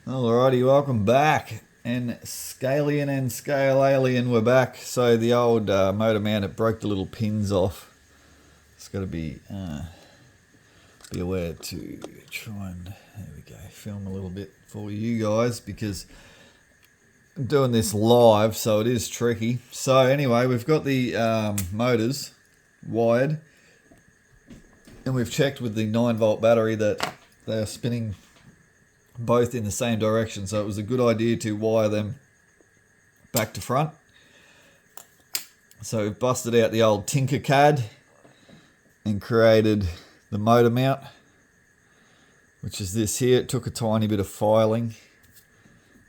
Alrighty, welcome back. Nscailen, we're back. So the old motor mount, it broke the little pins off. It's got to be aware to try and, there we go, film a little bit for you guys because I'm doing this live, so it is tricky. So anyway, we've got the motors wired, and we've checked with the 9-volt battery that they're spinning both in the same direction, so it was a good idea to wire them back to front. So we've busted out the old Tinkercad and created the motor mount, which is this here. It took a tiny bit of filing,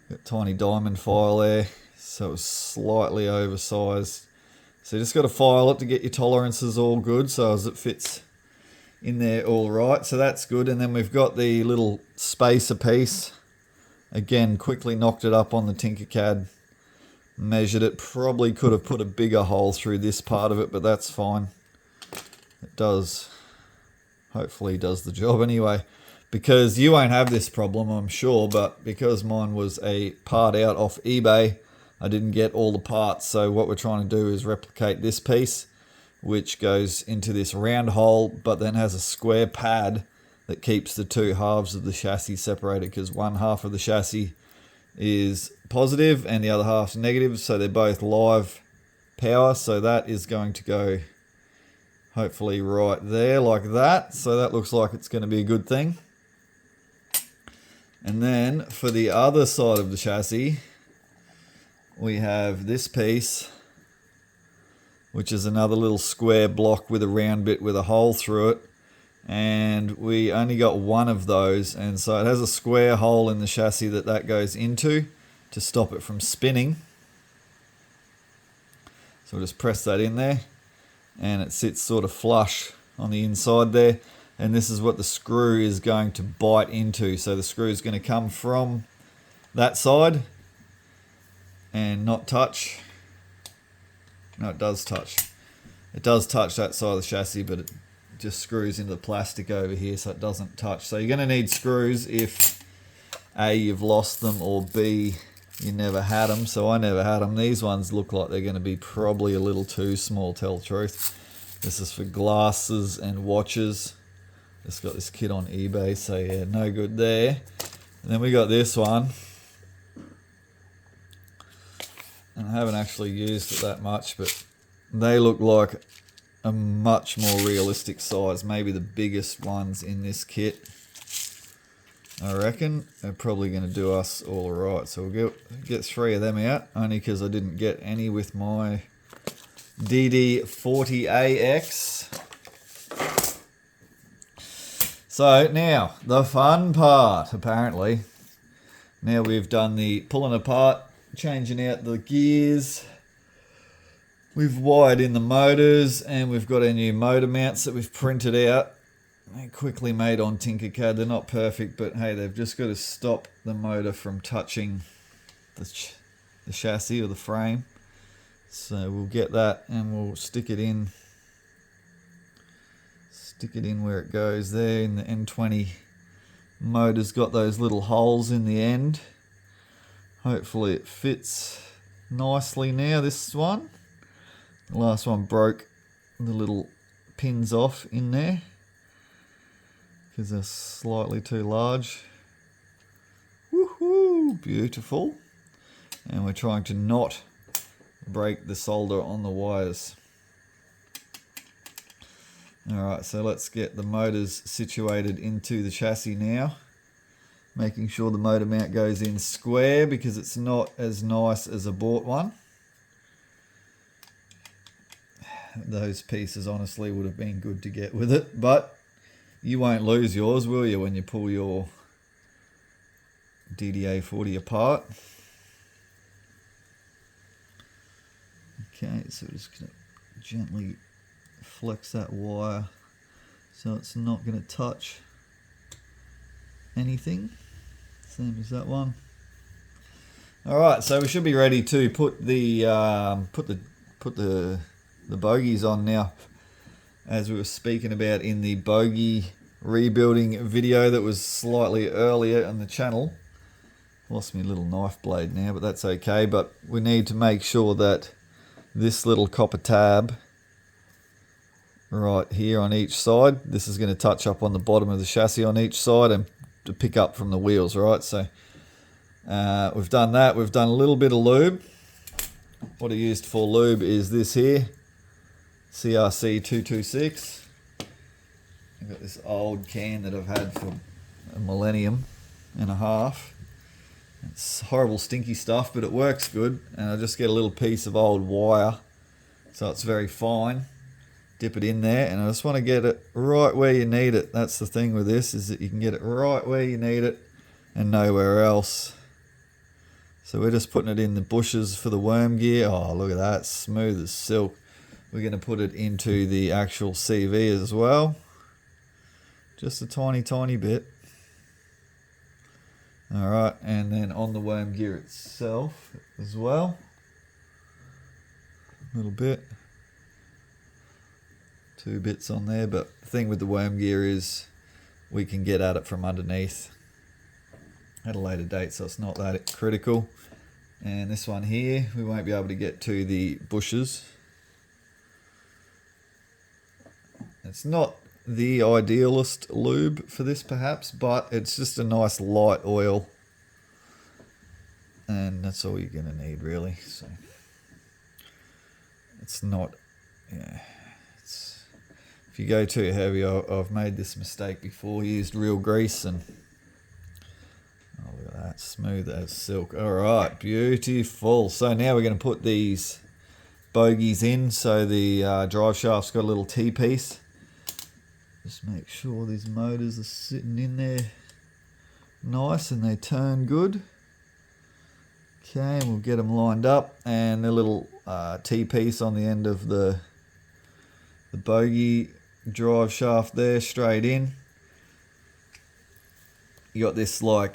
got a tiny diamond file there, so it was slightly oversized. So you just got to file it to get your tolerances all good, so as it fits in there all right, so that's good. And then we've got the little spacer piece, again quickly knocked it up on the Tinkercad, measured it, probably could have put a bigger hole through this part of it, but that's fine. It does, hopefully does the job anyway, because you won't have this problem I'm sure, but because mine was a part out off eBay, I didn't get all the parts. So what we're trying to do is replicate this piece, which goes into this round hole, but then has a square pad that keeps the two halves of the chassis separated, because one half of the chassis is positive and the other half's negative, so they're both live power. So that is going to go hopefully right there like that. So that looks like it's going to be a good thing. And then for the other side of the chassis, we have this piece, which is another little square block with a round bit with a hole through it. And we only got one of those, and so it has a square hole in the chassis that goes into to stop it from spinning. So we'll just press that in there, and it sits sort of flush on the inside there. And this is what the screw is going to bite into. So the screw is going to come from that side and not touch. No, it does touch. It does touch that side of the chassis, but it just screws into the plastic over here, so it doesn't touch. So you're going to need screws if A, you've lost them, or B, you never had them. So I never had them. These ones look like they're going to be probably a little too small, tell the truth. This is for glasses and watches. Just got this kit on eBay, so yeah, no good there. And then we got this one. And I haven't actually used it that much, but they look like a much more realistic size, maybe the biggest ones in this kit. I reckon they're probably going to do us all right. So we'll get 3 of them out, only because I didn't get any with my DD40AX. So now, the fun part, apparently. Now we've done the pulling apart, changing out the gears, we've wired in the motors, and we've got our new motor mounts that we've printed out. They're quickly made on Tinkercad. They're not perfect, but hey, they've just got to stop the motor from touching the chassis or the frame. So we'll get that and we'll stick it in where it goes there. In the N20 motor's got those little holes in the end. Hopefully it fits nicely now, this one. The last one broke the little pins off in there because they're slightly too large. Woohoo! Beautiful. And we're trying to not break the solder on the wires. Alright, so let's get the motors situated into the chassis now. Making sure the motor mount goes in square because it's not as nice as a bought one. Those pieces honestly would have been good to get with it, but you won't lose yours, will you, when you pull your DDA40 apart? Okay, so we're just going to gently flex that wire so it's not going to touch anything, same as that one. All right, so we should be ready to put the bogies on now, as we were speaking about in the bogie rebuilding video that was slightly earlier on the channel. Lost me little knife blade now, but that's okay. But we need to make sure that this little copper tab right here on each side, this is going to touch up on the bottom of the chassis on each side and to pick up from the wheels, right? So we've done that. We've done a little bit of lube. What I used for lube is this here, CRC 226. I've got this old can that I've had for a millennium and a half. It's horrible stinky stuff, but it works good. And I just get a little piece of old wire, so it's very fine. Dip it in there, and I just want to get it right where you need it. That's the thing with this, is that you can get it right where you need it and nowhere else. So we're just putting it in the bushes for the worm gear. Oh, look at that, smooth as silk. We're going to put it into the actual CV as well. Just a tiny, tiny bit. All right, and then on the worm gear itself as well. A little bit. 2 bits on there, but the thing with the worm gear is we can get at it from underneath at a later date, so it's not that critical. And this one here, we won't be able to get to the bushes. It's not the idealist lube for this perhaps, but it's just a nice light oil, and that's all you're going to need really. So it's not, yeah, it's, if you go too heavy, I've made this mistake before, used real grease, and oh, look at that, smooth as silk. All right, beautiful. So now we're going to put these bogies in. So the drive shaft's got a little T-piece. Just make sure these motors are sitting in there nice and they turn good. Okay, and we'll get them lined up, and the little T-piece on the end of the bogie drive shaft there, straight in. You got this like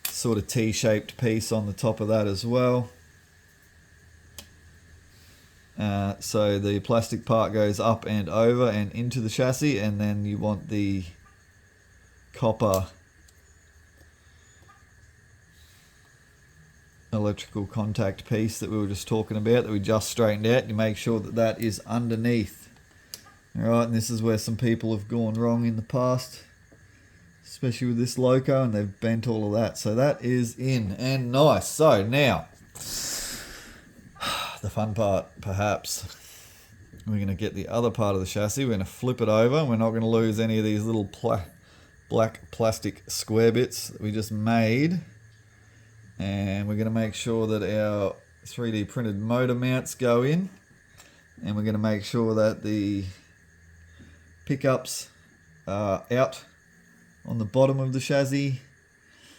sort of T-shaped piece on the top of that as well. So the plastic part goes up and over and into the chassis, and then you want the copper electrical contact piece that we were just talking about, that we just straightened out. You make sure that that is underneath. Alright, and this is where some people have gone wrong in the past, especially with this loco, and they've bent all of that. So that is in and nice. So now the fun part, perhaps, we're going to get the other part of the chassis, we're going to flip it over. We're not going to lose any of these little black plastic square bits that we just made, and we're going to make sure that our 3D printed motor mounts go in, and we're going to make sure that the pickups are out on the bottom of the chassis,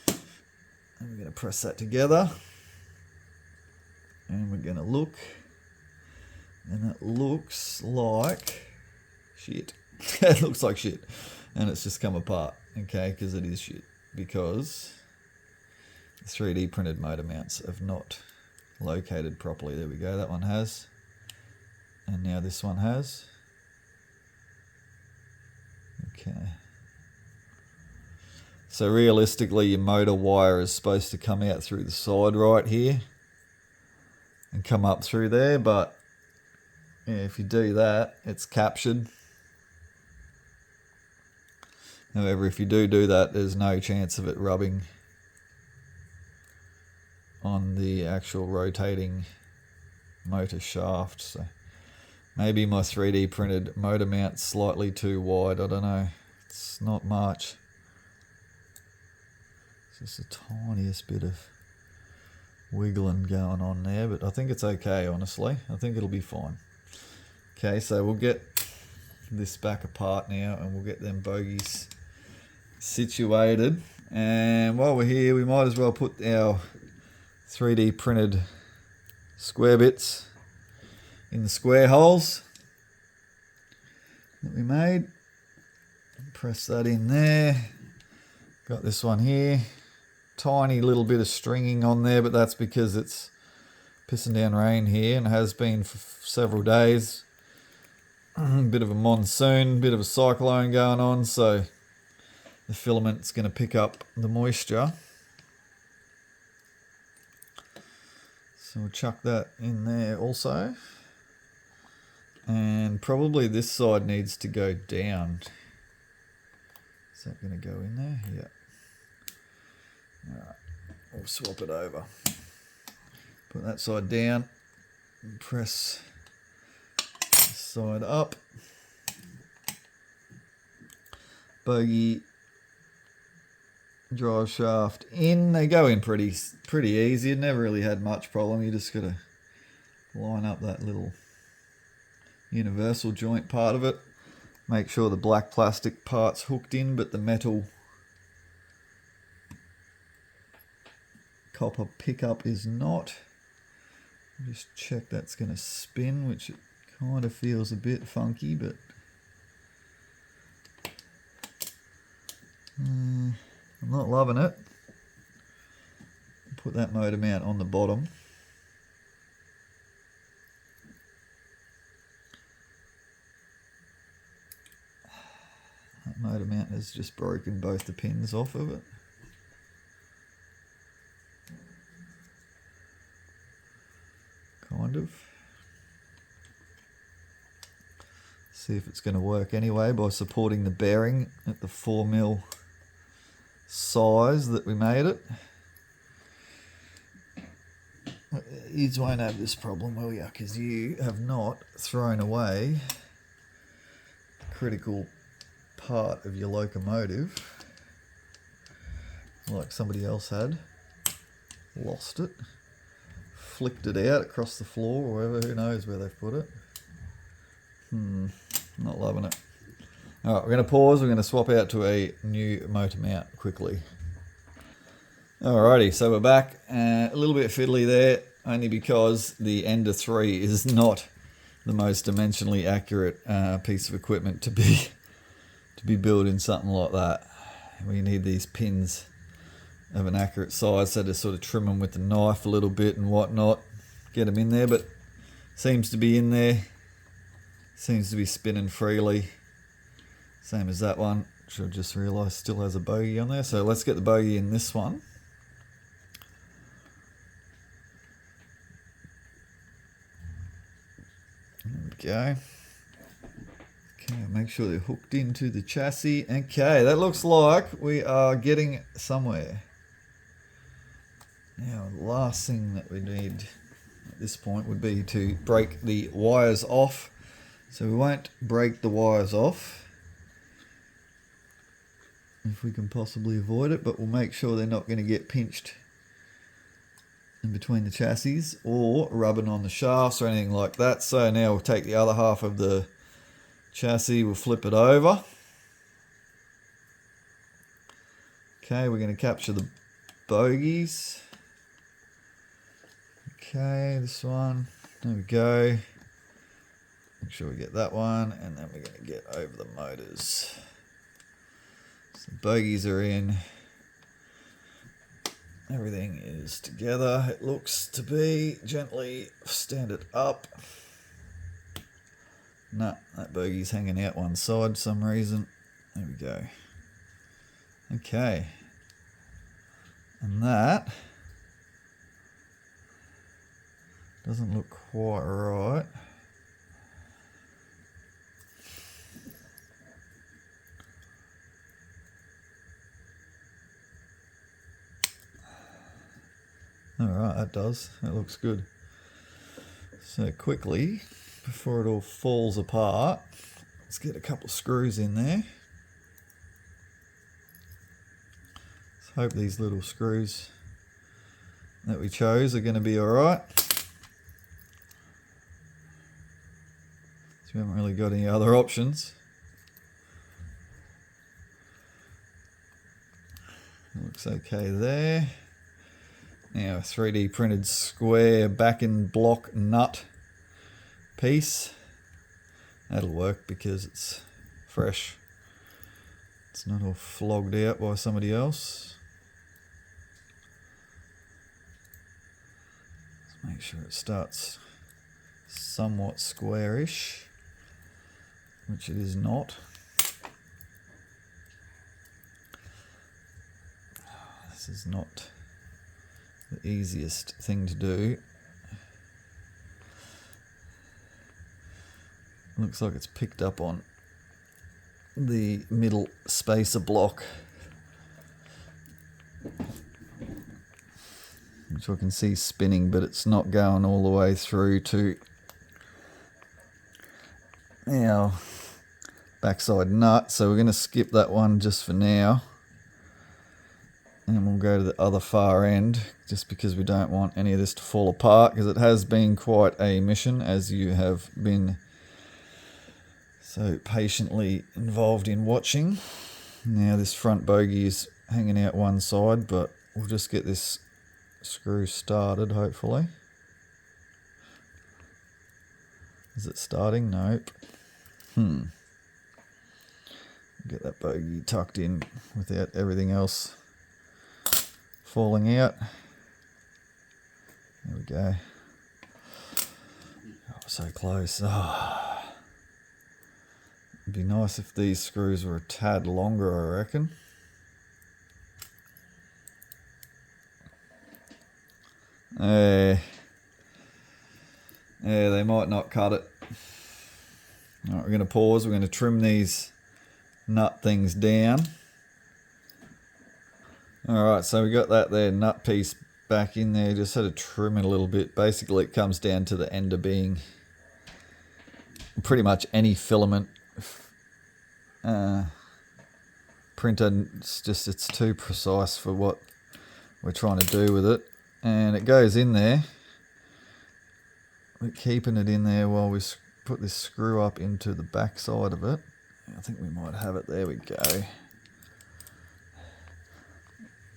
and we're going to press that together. And we're going to look, and it looks like shit. It looks like shit, and it's just come apart, okay, because it is shit, because the 3D printed motor mounts have not located properly. There we go, that one has, and now this one has. Okay. So realistically, your motor wire is supposed to come out through the side right here and come up through there, but yeah, if you do that, it's captured. However, if you do that, there's no chance of it rubbing on the actual rotating motor shaft. So maybe my 3D printed motor mount's slightly too wide, I don't know. It's not much. It's just the tiniest bit of wiggling going on there, but I think it's okay, honestly. I think it'll be fine. Okay, so we'll get this back apart now, and we'll get them bogies situated. And while we're here, we might as well put our 3D printed square bits in the square holes that we made. Press that in there. Got this one here. Tiny little bit of stringing on there, but that's because it's pissing down rain here, and has been for several days. Bit of a monsoon, bit of a cyclone going on, so the filament's going to pick up the moisture. So we'll chuck that in there also. And probably this side needs to go down. Is that going to go in there? Yeah. Alright, we'll swap it over. Put that side down and press this side up. Bogey drive shaft in. They go in pretty easy. It never really had much problem. You just got to line up that little universal joint part of it. Make sure the black plastic part's hooked in, but the metal copper pickup is not. Just check that's going to spin, which it kind of feels a bit funky, but I'm not loving it. Put that motor mount on the bottom. That motor mount has just broken both the pins off of it. Kind of. See if it's going to work anyway by supporting the bearing at the 4mm size that we made it. You won't have this problem, will you? Because you have not thrown away a critical part of your locomotive like somebody else had. Lost it. Flicked it out across the floor or wherever, who knows where they've put it. Not loving it. Alright, we're going to pause, we're going to swap out to a new motor mount quickly. Alrighty, so we're back. A little bit fiddly there, only because the Ender 3 is not the most dimensionally accurate piece of equipment to be building something like that. We need these pins of an accurate size, so to sort of trim them with the knife a little bit and whatnot, get them in there, but seems to be in there, seems to be spinning freely, same as that one, which I just realised still has a bogey on there. So let's get the bogey in this one. There we go. Okay, make sure they're hooked into the chassis. Okay, that looks like we are getting somewhere. Now, the last thing that we need at this point would be to break the wires off. So we won't break the wires off if we can possibly avoid it, but we'll make sure they're not going to get pinched in between the chassis or rubbing on the shafts or anything like that. So now we'll take the other half of the chassis, we'll flip it over. Okay, we're going to capture the bogies. Okay, this one, there we go. Make sure we get that one, and then we're going to get over the motors. So the bogies are in. Everything is together. It looks to be. Gently stand it up. Nah, that bogey's hanging out one side for some reason. There we go. Okay. And that doesn't look quite right. Alright, that does. That looks good. So quickly, before it all falls apart, let's get a couple of screws in there. Let's hope these little screws that we chose are going to be alright. So we haven't really got any other options. Looks okay there. Now a 3D printed square back in block nut piece. That'll work because it's fresh. It's not all flogged out by somebody else. Let's make sure it starts somewhat squarish, which it is not. This is not the easiest thing to do. looks like it's picked up on the middle spacer block, which I can see spinning, but it's not going all the way through to our backside nut, so we're going to skip that one just for now, and we'll go to the other far end, just because we don't want any of this to fall apart, because it has been quite a mission, as you have been so patiently involved in watching. Now this front bogie is hanging out one side, but we'll just get this screw started, hopefully. Is it starting? Nope. Get that bogie tucked in without everything else falling out. There we go. Oh, so close. Oh. It'd be nice if these screws were a tad longer, I reckon. Yeah, they might not cut it. Alright, we're going to pause. We're going to trim these nut things down. Alright, so we got that there nut piece back in there. Just had to trim it a little bit. Basically, it comes down to the ender being pretty much any filament printer. It's too precise for what we're trying to do with it, and it goes in there. We're keeping it in there while we put this screw up into the back side of it. I think we might have it. There we go.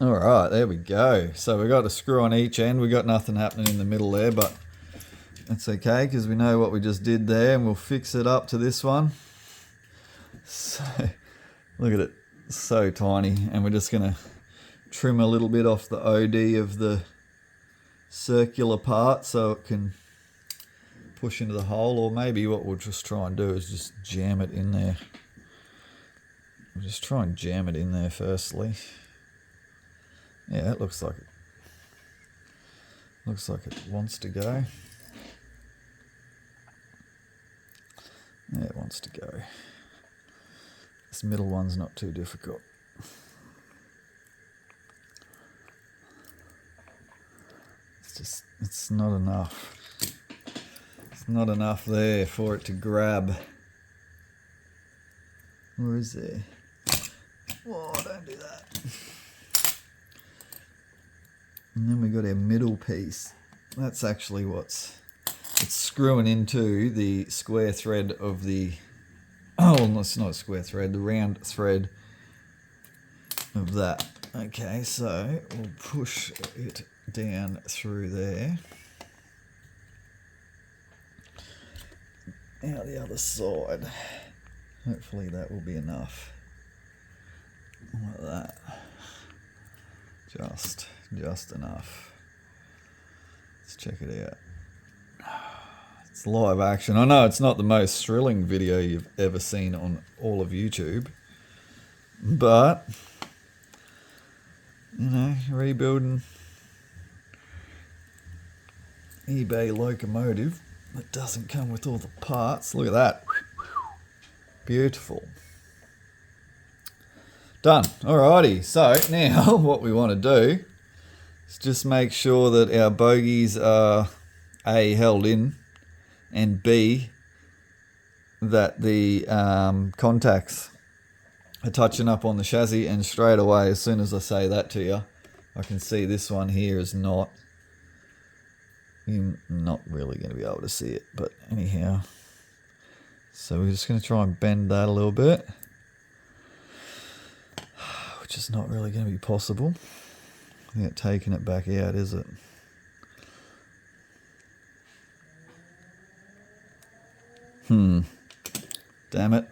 Alright, there we go. So we got a screw on each end. We got nothing happening in the middle there, but that's okay, because we know what we just did there, and we'll fix it up to this one. So, look at it, so tiny, and we're just going to trim a little bit off the OD of the circular part so it can push into the hole, or maybe what we'll just try and do is just jam it in there. We'll just try and jam it in there firstly. Yeah, it looks like it wants to go. Yeah, it wants to go. This middle one's not too difficult. It's not enough. It's not enough there for it to grab. Where is there? Whoa, don't do that. And then we got our middle piece. That's actually it's screwing into the square thread of the, oh, it's not a square thread, the round thread of that. Okay, so we'll push it down through there. Out the other side. Hopefully that will be enough. Like that. Just enough. Let's check it out. It's live action. I know it's not the most thrilling video you've ever seen on all of YouTube, but you know, rebuilding eBay locomotive that doesn't come with all the parts. Look at that. Beautiful. Done. Alrighty, so now what we want to do is just make sure that our bogies are A, held in, and B, that the contacts are touching up on the chassis. And straight away, as soon as I say that to you, I can see this one here is not, you're not really going to be able to see it, but anyhow. So we're just going to try and bend that a little bit, which is not really going to be possible without taking it back out, is it? Damn it.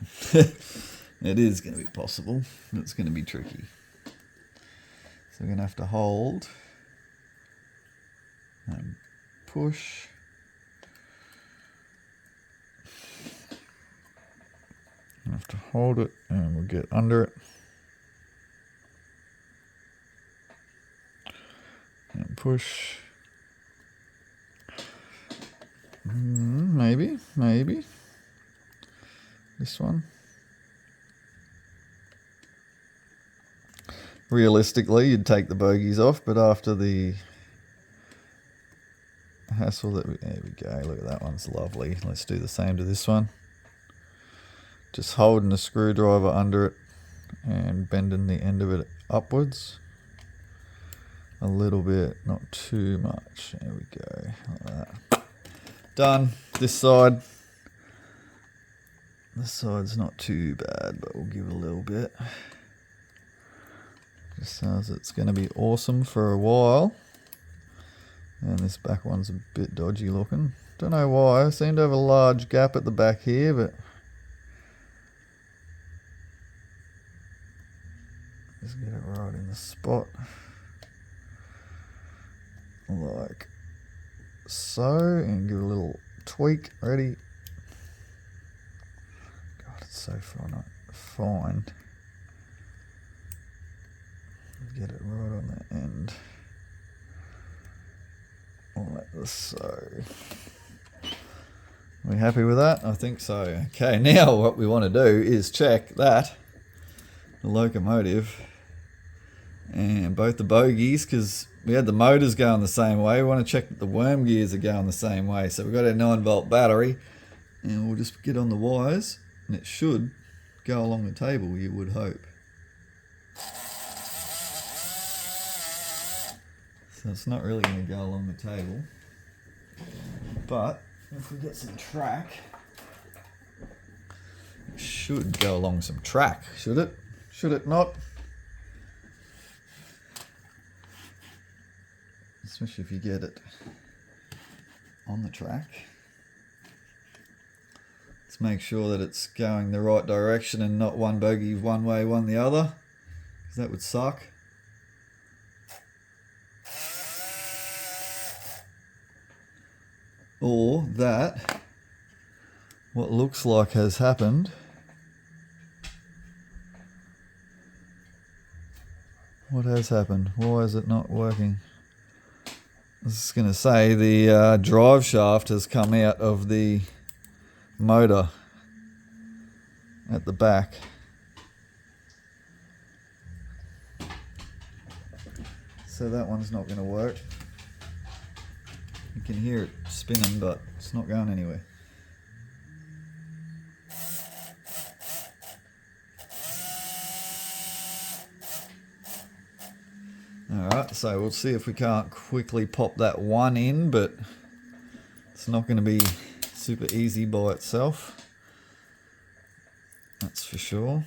It is going to be possible. It's going to be tricky. So we're going to have to hold and push. I have to hold it and we'll get under it. And push. Maybe. this one. Realistically, you'd take the bogies off, but after the hassle there we go, look at that one's lovely. Let's do the same to this one. Just holding the screwdriver under it and bending the end of it upwards a little bit, not too much. There we go, like that. Done. This side's not too bad, but we'll give it a little bit. Just sounds it's going to be awesome for a while. And this back one's a bit dodgy looking. Don't know why. I seem to have a large gap at the back here, but just get it right in the spot. Like so. And give it a little tweak. Ready? God, it's so fine. Get it right on the end. Like this, so. Are we happy with that? I think so. Okay, now what we want to do is check that the locomotive and both the bogies, because we had the motors going the same way. We want to check that the worm gears are going the same way. So we've got our 9-volt battery, and we'll just get on the wires, and it should go along the table, you would hope. So it's not really going to go along the table, but if we get some track, it should go along some track, should it? Should it not? Especially if you get it on the track. Let's make sure that it's going the right direction and not one bogie one way, one the other, because that would suck. Or that what looks like has happened. What has happened? Why is it not working? I was going to say the drive shaft has come out of the motor at the back. So that one's not going to work. You can hear it spinning, but it's not going anywhere. Alright, so we'll see if we can't quickly pop that one in, but it's not going to be super easy by itself. That's for sure.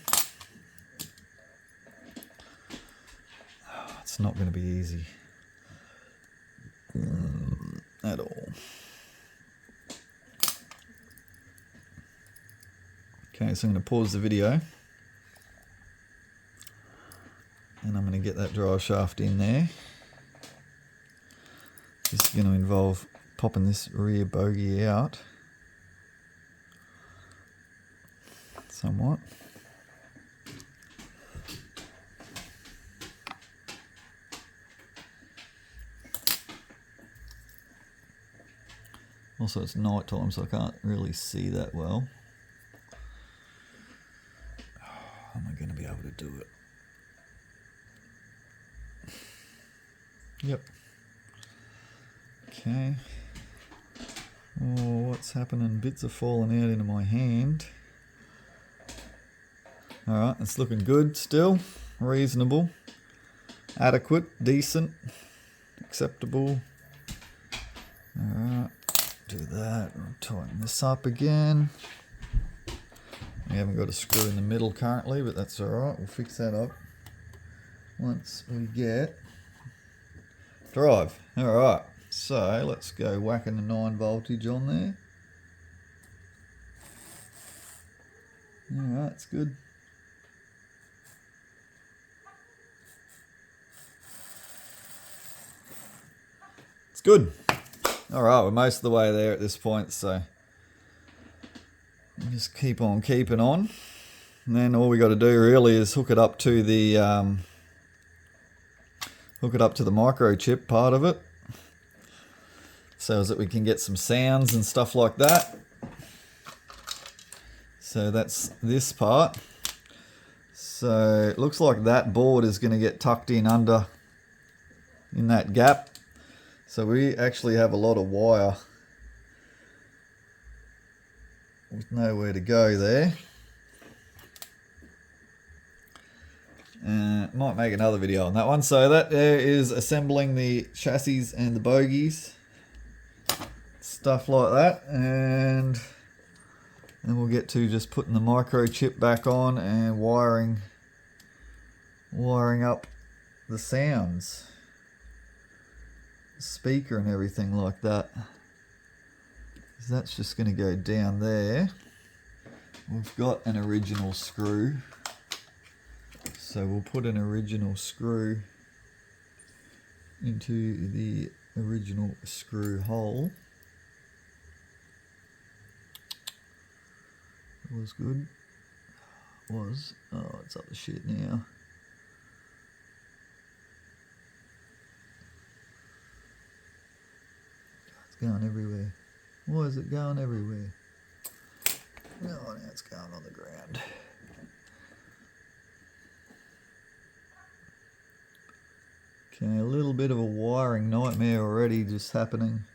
It's not going to be easy. At all. Okay, so I'm going to pause the video and I'm going to get that drive shaft in there. This is going to involve popping this rear bogie out somewhat. Also, it's night time, so I can't really see that well. How am I going to be able to do it? Yep. Okay. Oh, what's happening? Bits are falling out into my hand. Alright, it's looking good still. Reasonable. Adequate. Decent. Acceptable. Alright. Do that. I'll tighten this up again. We haven't got a screw in the middle currently, but that's alright. We'll fix that up once we get drive. Alright, so let's go whacking the 9 voltage on there. Alright, it's good. It's good. Alright, we're most of the way there at this point, so we'll just keep on keeping on. And then all we got to do really is hook it up to the microchip part of it, so that we can get some sounds and stuff like that. So that's this part. So it looks like that board is going to get tucked in under in that gap. So we actually have a lot of wire with nowhere to go there. Might make another video on that one. So that there is assembling the chassis and the bogies, stuff like that, and then we'll get to just putting the microchip back on and wiring up the sounds, the speaker and everything like that. So that's just going to go down there. We've got an original screw, so we'll put an original screw into the original screw hole. It was good. Was. Oh, it's up the shit now. It's going everywhere. Why is it going everywhere? Oh, now it's going on the ground. Okay, a little bit of a wiring nightmare already just happening.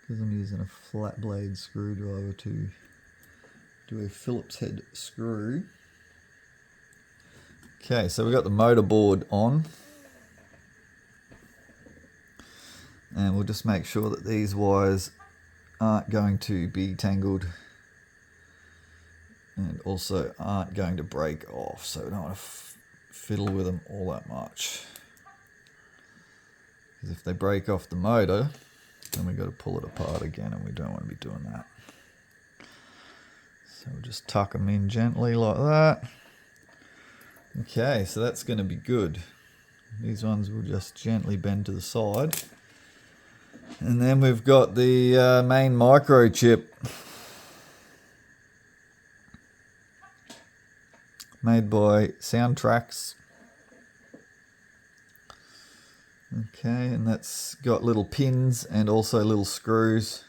Because I'm using a flat blade screwdriver to do a Phillips head screw. Okay, so we've got the motor board on. And we'll just make sure that these wires aren't going to be tangled and also aren't going to break off, so we don't want to fiddle with them all that much, because if they break off the motor then we've got to pull it apart again, and we don't want to be doing that. So we'll just tuck them in gently like that. Okay, so that's going to be good. These ones will just gently bend to the side. And then we've got the main microchip made by Soundtracks. Okay, and that's got little pins and also little screws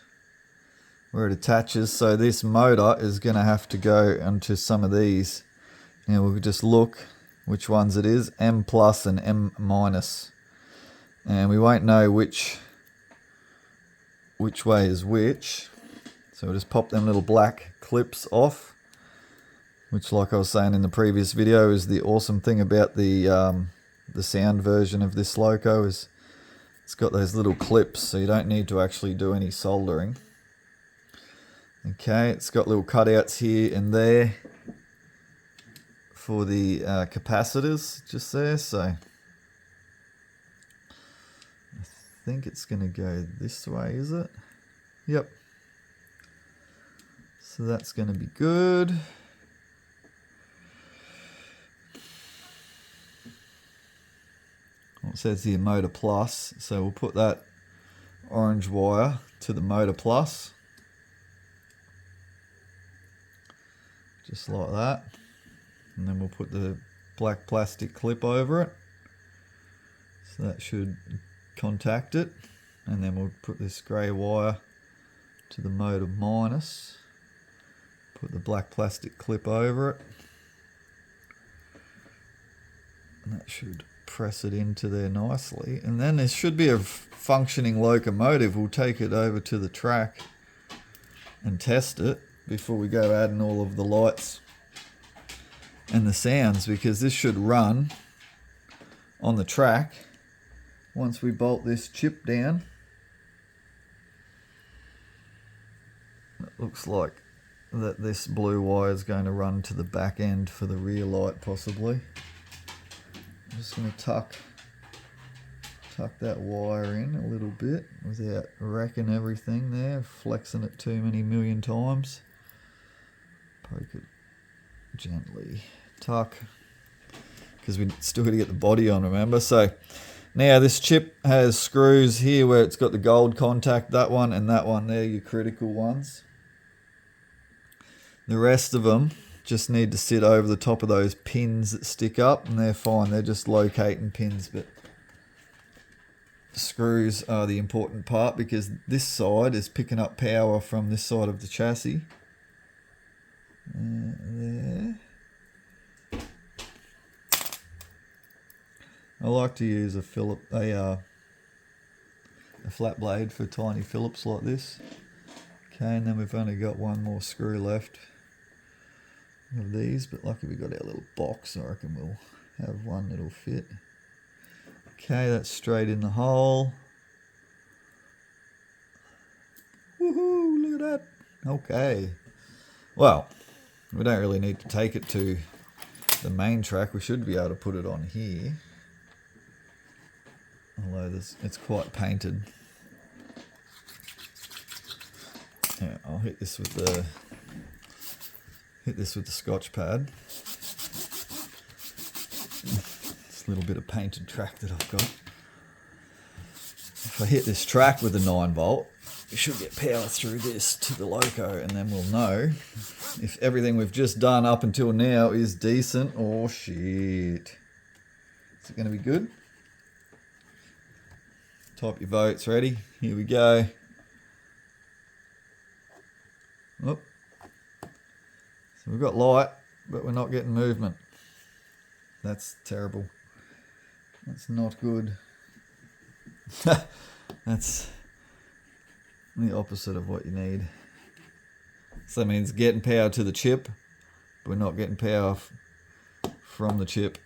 where it attaches. So this motor is going to have to go onto some of these. Now we'll just look which ones it is, M plus and M minus. And we won't know which way is which. So we'll just pop them little black clips off, which, like I was saying in the previous video, is the awesome thing about the sound version of this loco, is it's got those little clips, so you don't need to actually do any soldering. Okay, it's got little cutouts here and there for the capacitors just there, so I think it's going to go this way, is it? Yep. So that's going to be good. Well, it says here motor plus, so we'll put that orange wire to the motor plus. Just like that. And then we'll put the black plastic clip over it. So that should contact it. And then we'll put this grey wire to the motor minus. Put the black plastic clip over it. And that should press it into there nicely. And then there should be a functioning locomotive. We'll take it over to the track and test it before we go adding all of the lights and the sounds, because this should run on the track once we bolt this chip down. It looks like that this blue wire is going to run to the back end for the rear light, possibly. I'm just going to tuck that wire in a little bit without wrecking everything there, flexing it too many million times. Poke it gently, tuck, because we still got to get the body on, remember. So now this chip has screws here where it's got the gold contact, that one and that one, they're your critical ones. The rest of them just need to sit over the top of those pins that stick up, and they're fine, they're just locating pins. But screws are the important part, because this side is picking up power from this side of the chassis. There. I like to use a flat blade for tiny Phillips like this. Okay, and then we've only got one more screw left of these, but lucky we got our little box, so I reckon we'll have one that'll fit. Okay, that's straight in the hole. Woohoo, look at that. Okay. Well, we don't really need to take it to the main track. We should be able to put it on here. Although it's quite painted. Yeah, I'll hit this with the Scotch pad. This little bit of painted track that I've got. If I hit this track with a 9-volt, we should get power through this to the loco, and then we'll know if everything we've just done up until now is decent or shit. Is it going to be good? Type your votes. Ready? Here we go. Oh. So we've got light, but we're not getting movement. That's terrible. That's not good. That's the opposite of what you need. So that means getting power to the chip, but we're not getting power from the chip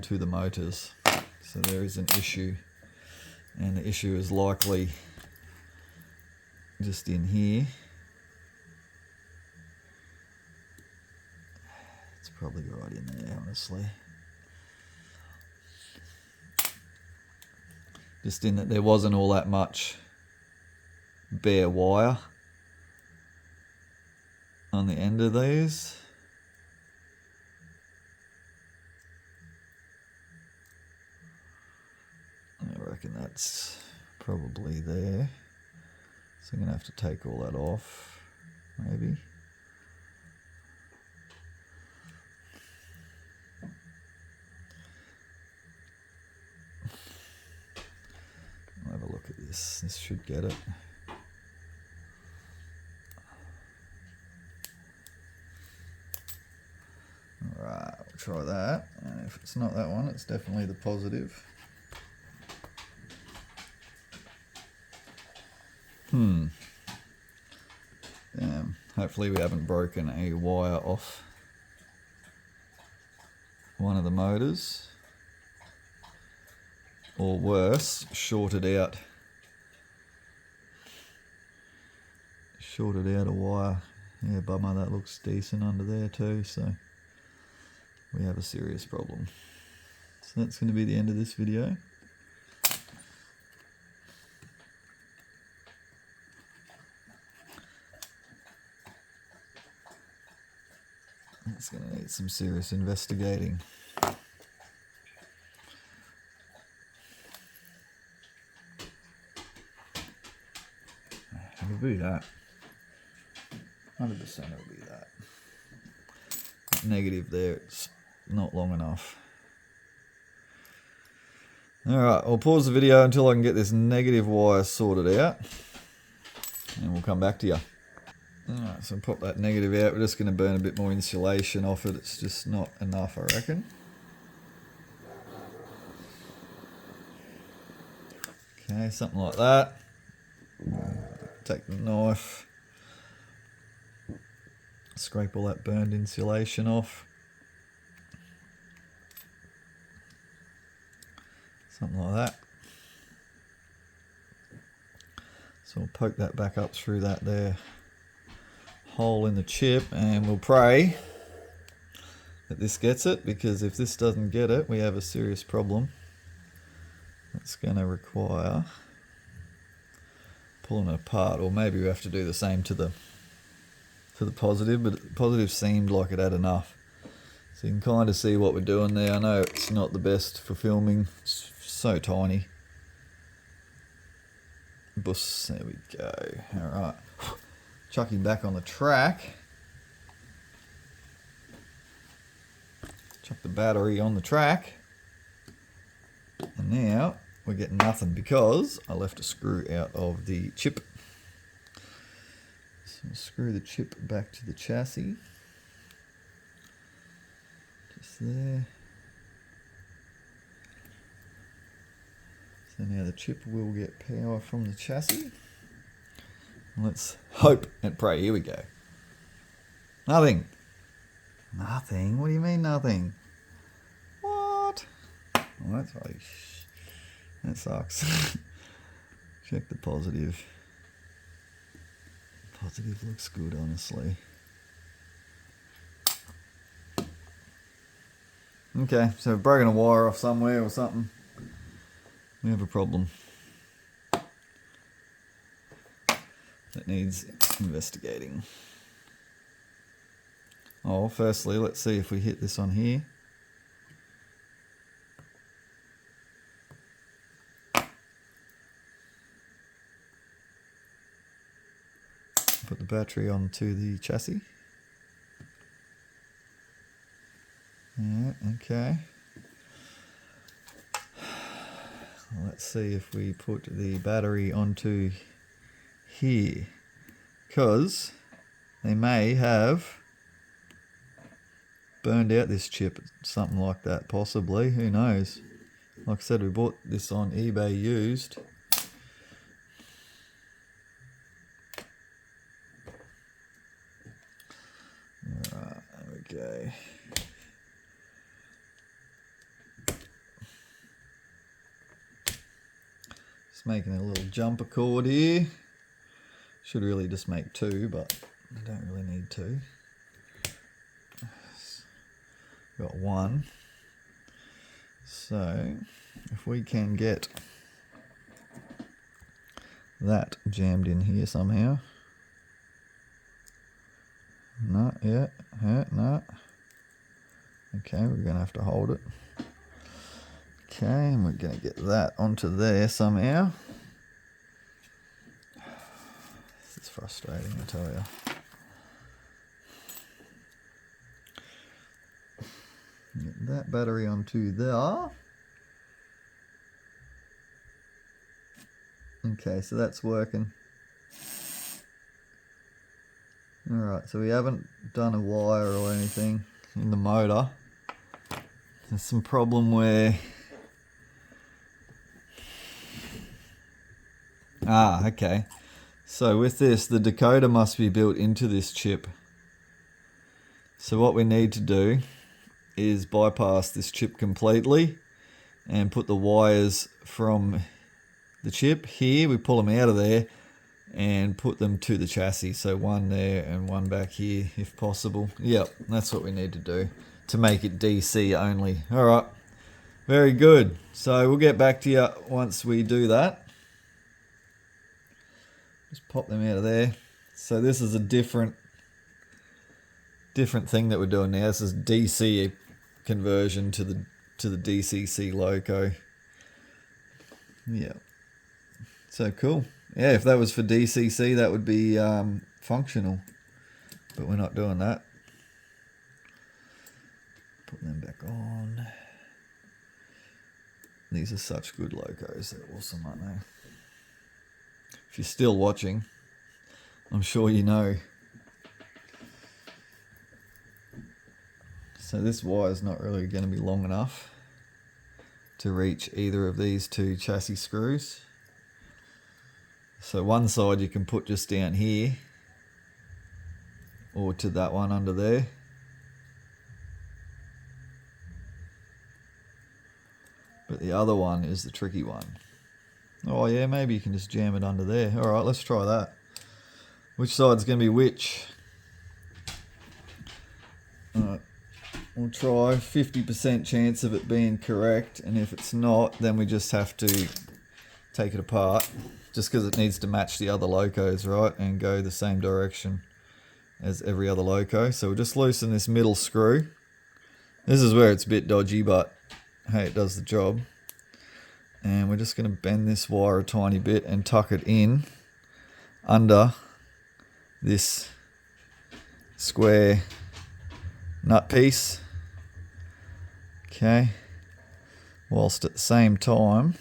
to the motors. So there is an issue, and the issue is likely just in here. It's probably right in there, honestly. Just in that there wasn't all that much bare wire on the end of these. I reckon that's probably there. So I'm going to have to take all that off, maybe. I'll have a look at this. This should get it. Alright, we'll try that. And if it's not that one, it's definitely the positive. Hopefully we haven't broken a wire off one of the motors. Or worse, shorted out a wire. Yeah, bummer, that looks decent under there too, so we have a serious problem. So that's going to be the end of this video. It's going to need some serious investigating. It'll be that. 100% it'll be that. That negative there, it's not long enough. Alright, I'll pause the video until I can get this negative wire sorted out, and we'll come back to you. Alright, so pop that negative out. We're just going to burn a bit more insulation off it. It's just not enough, I reckon. Okay, something like that. Take the knife, scrape all that burned insulation off. Something like that. So we'll poke that back up through that there hole in the chip, and we'll pray that this gets it, because if this doesn't get it, we have a serious problem. It's going to require pulling it apart, or maybe we have to do the same to the positive, but the positive seemed like it had enough. So you can kind of see what we're doing there. I know it's not the best for filming, it's so tiny. Bus, there we go. Alright, chucking back on the track. Chuck the battery on the track. And now we're getting nothing because I left a screw out of the chip. So we'll screw the chip back to the chassis. Just there. So now the chip will get power from the chassis. Let's hope and pray. Here we go. Nothing. Nothing? What do you mean nothing? What? Well, that's right. That sucks. Check the positive. Positive looks good, honestly. Okay, so we've broken a wire off somewhere or something. We have a problem. That needs investigating. Oh, firstly, let's see if we hit this on here. Put the battery onto the chassis. Yeah, okay. Let's see if we put the battery onto here, because they may have burned out this chip, something like that, possibly. Who knows? Like I said, we bought this on eBay used. Alright, okay. Just making a little jumper cord here. Should really just make two, but I don't really need two. Got one. So if we can get that jammed in here somehow. Not yet. No. Okay, we're gonna have to hold it. Okay, and we're gonna get that onto there somehow. This is frustrating, I tell you. Get that battery onto there. Okay, so that's working. Alright, so we haven't done a wire or anything in the motor. There's some problem where... okay. So with this, the decoder must be built into this chip. So what we need to do is bypass this chip completely and put the wires from the chip here. We pull them out of there and put them to the chassis. So one there and one back here if possible. Yep, that's what we need to do to make it DC only. All right, very good. So we'll get back to you once we do that. Just pop them out of there. So this is a different thing that we're doing now. This is DC conversion to the DCC loco. Yeah. So cool. Yeah, if that was for DCC, that would be functional. But we're not doing that. Put them back on. These are such good locos. They're awesome, aren't they? If you're still watching, I'm sure you know. So this wire is not really going to be long enough to reach either of these two chassis screws. So one side you can put just down here or to that one under there. But the other one is the tricky one. Oh yeah, maybe you can just jam it under there. Alright, let's try that. Which side's going to be which? Alright. We'll try 50% chance of it being correct, and if it's not, then we just have to take it apart, just because it needs to match the other locos, right, and go the same direction as every other loco. So we'll just loosen this middle screw. This is where it's a bit dodgy, but hey, it does the job. And we're just going to bend this wire a tiny bit and tuck it in under this square nut piece. Okay, whilst at the same time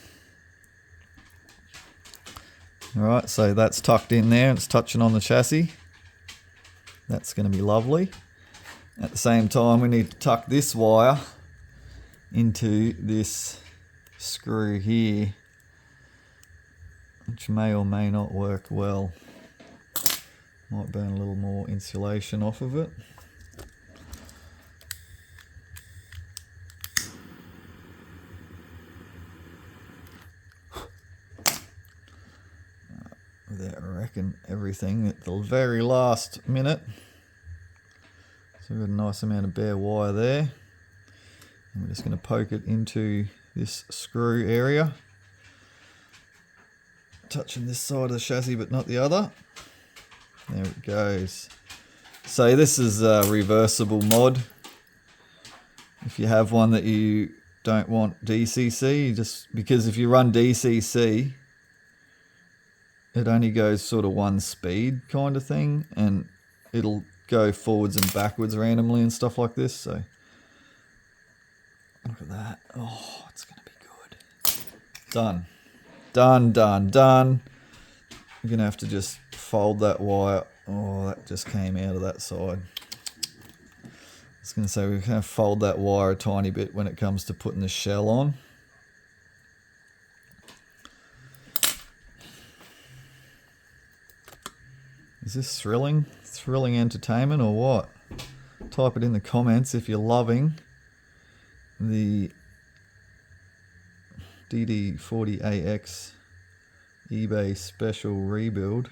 Alright, so that's tucked in there, it's touching on the chassis. That's going to be lovely. At the same time, we need to tuck this wire into this screw here, which may or may not work well. Might burn a little more insulation off of it. Without, I reckon, everything at the very last minute. So we've got a nice amount of bare wire there. And we're just going to poke it into this screw area. Touching this side of the chassis but not the other. There it goes. So this is a reversible mod. If you have one that you don't want DCC, because if you run DCC, it only goes sort of one speed kind of thing, and it'll go forwards and backwards randomly and stuff like this. So look at that. Oh, it's going to be good. Done. Done, done, done. You're going to have to just fold that wire. Oh, that just came out of that side. I was going to say, we're going to fold that wire a tiny bit when it comes to putting the shell on. Is this thrilling? Thrilling entertainment or what? Type it in the comments if you're loving the DD40AX eBay special rebuild.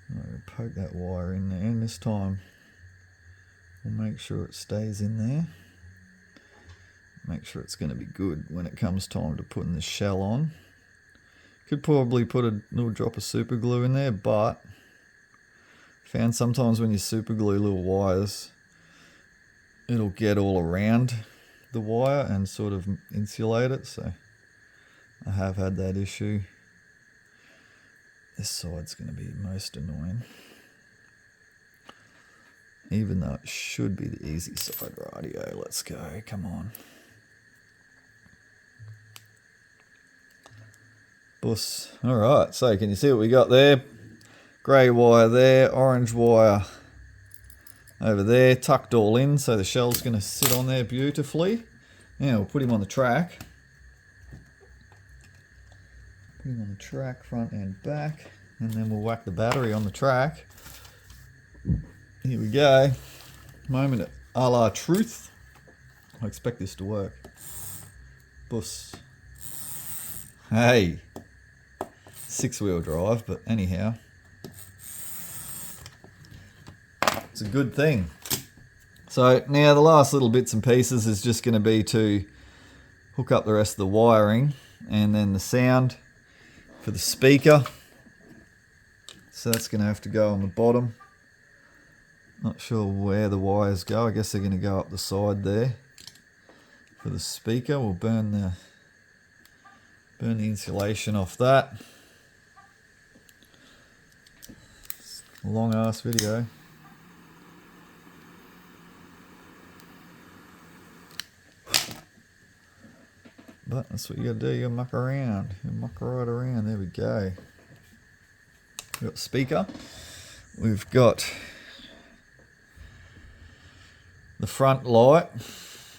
I'm going to poke that wire in there, and this time we'll make sure it stays in there. Make sure it's going to be good when it comes time to putting the shell on. Could probably put a little drop of super glue in there, but found sometimes when you super glue little wires, it'll get all around the wire and sort of insulate it. So I have had that issue. This side's going to be most annoying, even though it should be the easy side. Rightio, let's go. Come on. Bus. Alright, so can you see what we got there? Grey wire there, orange wire over there, tucked all in, so the shell's going to sit on there beautifully. Now we'll put him on the track. Put him on the track, front and back, and then we'll whack the battery on the track. Here we go. Moment of a la truth. I expect this to work. Bus. Hey. 6-wheel drive, but anyhow, it's a good thing. So now the last little bits and pieces is just going to be to hook up the rest of the wiring, and then the sound for the speaker. So that's going to have to go on the bottom. Not sure where the wires go. I guess they're going to go up the side there. For the speaker, we'll burn the insulation off that. Long ass video. But that's what you gotta do, you muck around. You muck right around. There we go. We've got the speaker. We've got the front light.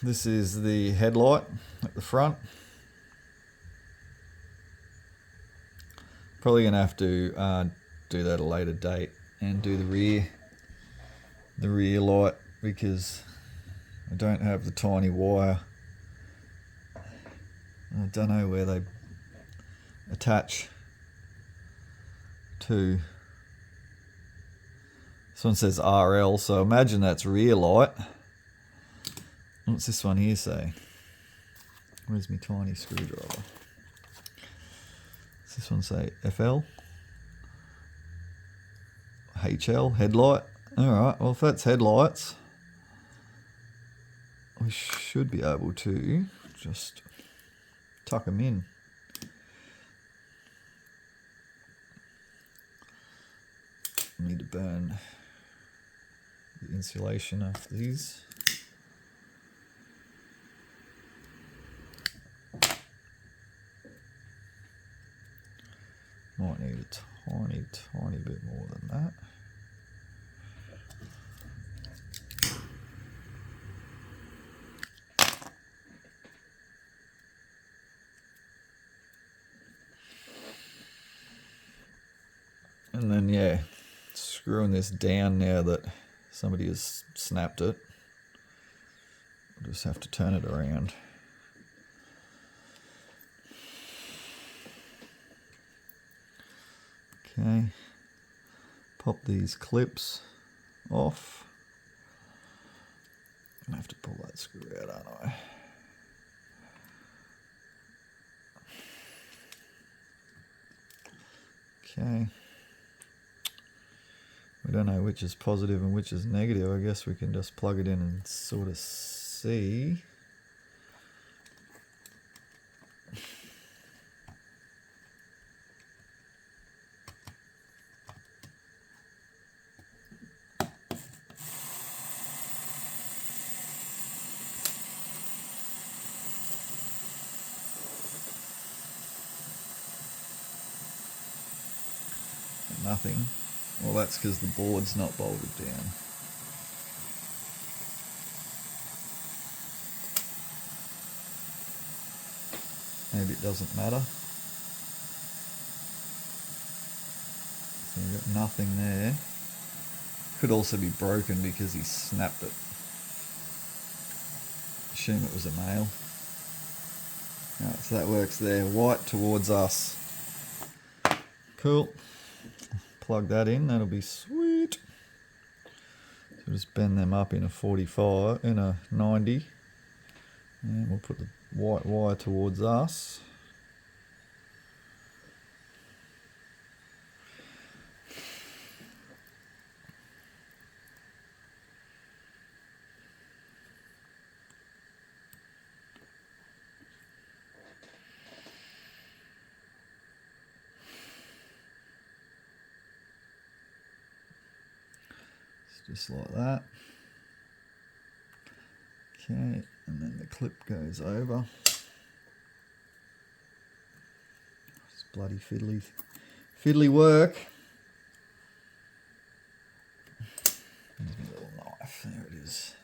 This is the headlight at the front. Probably gonna have to do that at a later date and do the rear light, because I don't have the tiny wire. I don't know where they attach to. This one says RL, so imagine that's rear light. What's this one here say? Where's my tiny screwdriver? Does this one say FL? HL, headlight. Alright, well if that's headlights, we should be able to just tuck them in. Need to burn the insulation off these. Might need a tiny bit more than that. And then, yeah, screwing this down now that somebody has snapped it. We'll just have to turn it around. Okay, pop these clips off. I have to pull that screw out, aren't I? Okay. We don't know which is positive and which is negative. I guess we can just plug it in and sort of see. Nothing. Well, that's because the board's not bolted down. Maybe it doesn't matter. So we've got nothing there. Could also be broken because he snapped it. Assume it was a male. Alright, so that works there. White towards us. Cool. Plug that in, that'll be sweet. So just bend them up in a 45, in a 90. And we'll put the white wire towards us. Just like that. Okay, and then the clip goes over. It's bloody fiddly work. There's my little knife, there it is.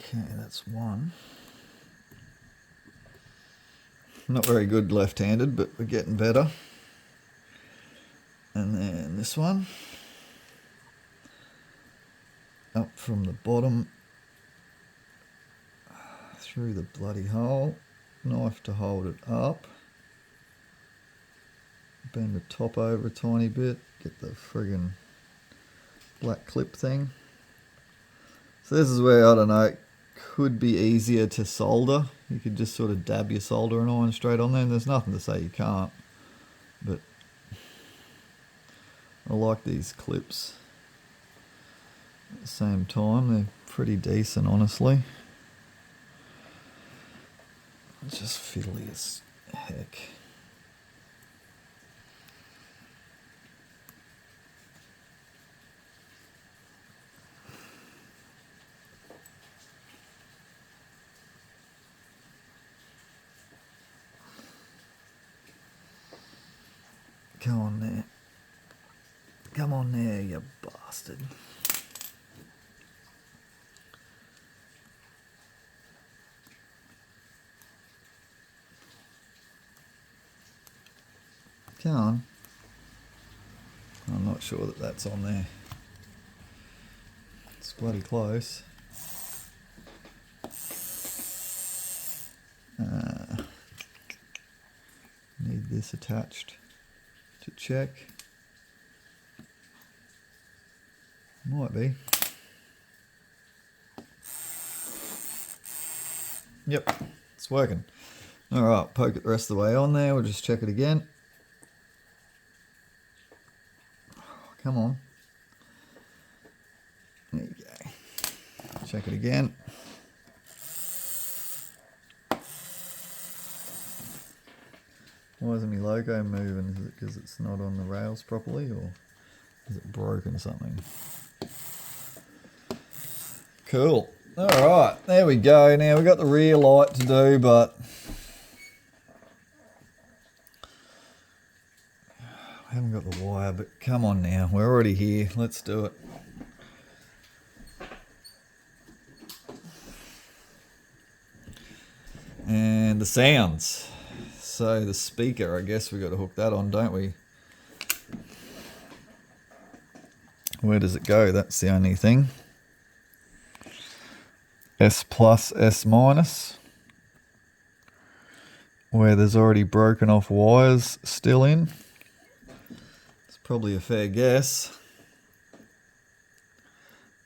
Okay, that's one. Not very good left-handed, but we're getting better. And then this one. Up from the bottom. Through the bloody hole. Knife to hold it up. Bend the top over a tiny bit. Get the friggin' black clip thing. So this is where, I don't know, could be easier to solder. You could just sort of dab your soldering iron straight on there, and there's nothing to say you can't. But I like these clips. At the same time, they're pretty decent, honestly. It's just fiddly as heck. Come on there. Come on there, you bastard. Come on. I'm not sure that that's on there. It's bloody close. Need this attached to check. Might be. Yep, it's working. Alright, poke it the rest of the way on there. We'll just check it again. Come on. check it again. Why isn't my logo moving? Is it because it's not on the rails properly, or is it broken something? Cool. Alright, there we go. Now we've got the rear light to do, but I haven't got the wire, but come on now. We're already here. Let's do it. And the sounds. So the speaker, I guess we got to hook that on, don't we? Where does it go? That's the only thing. S plus, S minus. Where there's already broken off wires still in. It's probably a fair guess.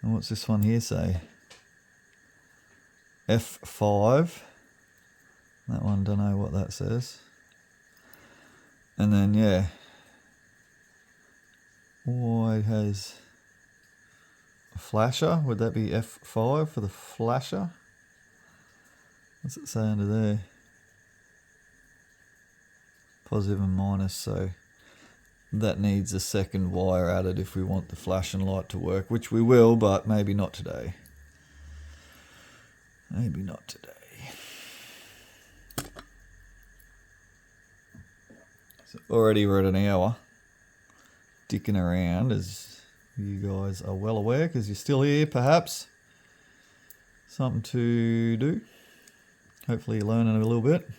And what's this one here say? F5. That one, don't know what that says. And then, yeah. Y has a flasher. Would that be F5 for the flasher? What's it say under there? Positive and minus, so that needs a second wire added if we want the flashing light to work, which we will, but maybe not today. Maybe not today. So already we're at an hour dicking around, as you guys are well aware, because you're still here perhaps. Something to do. Hopefully you're learning a little bit.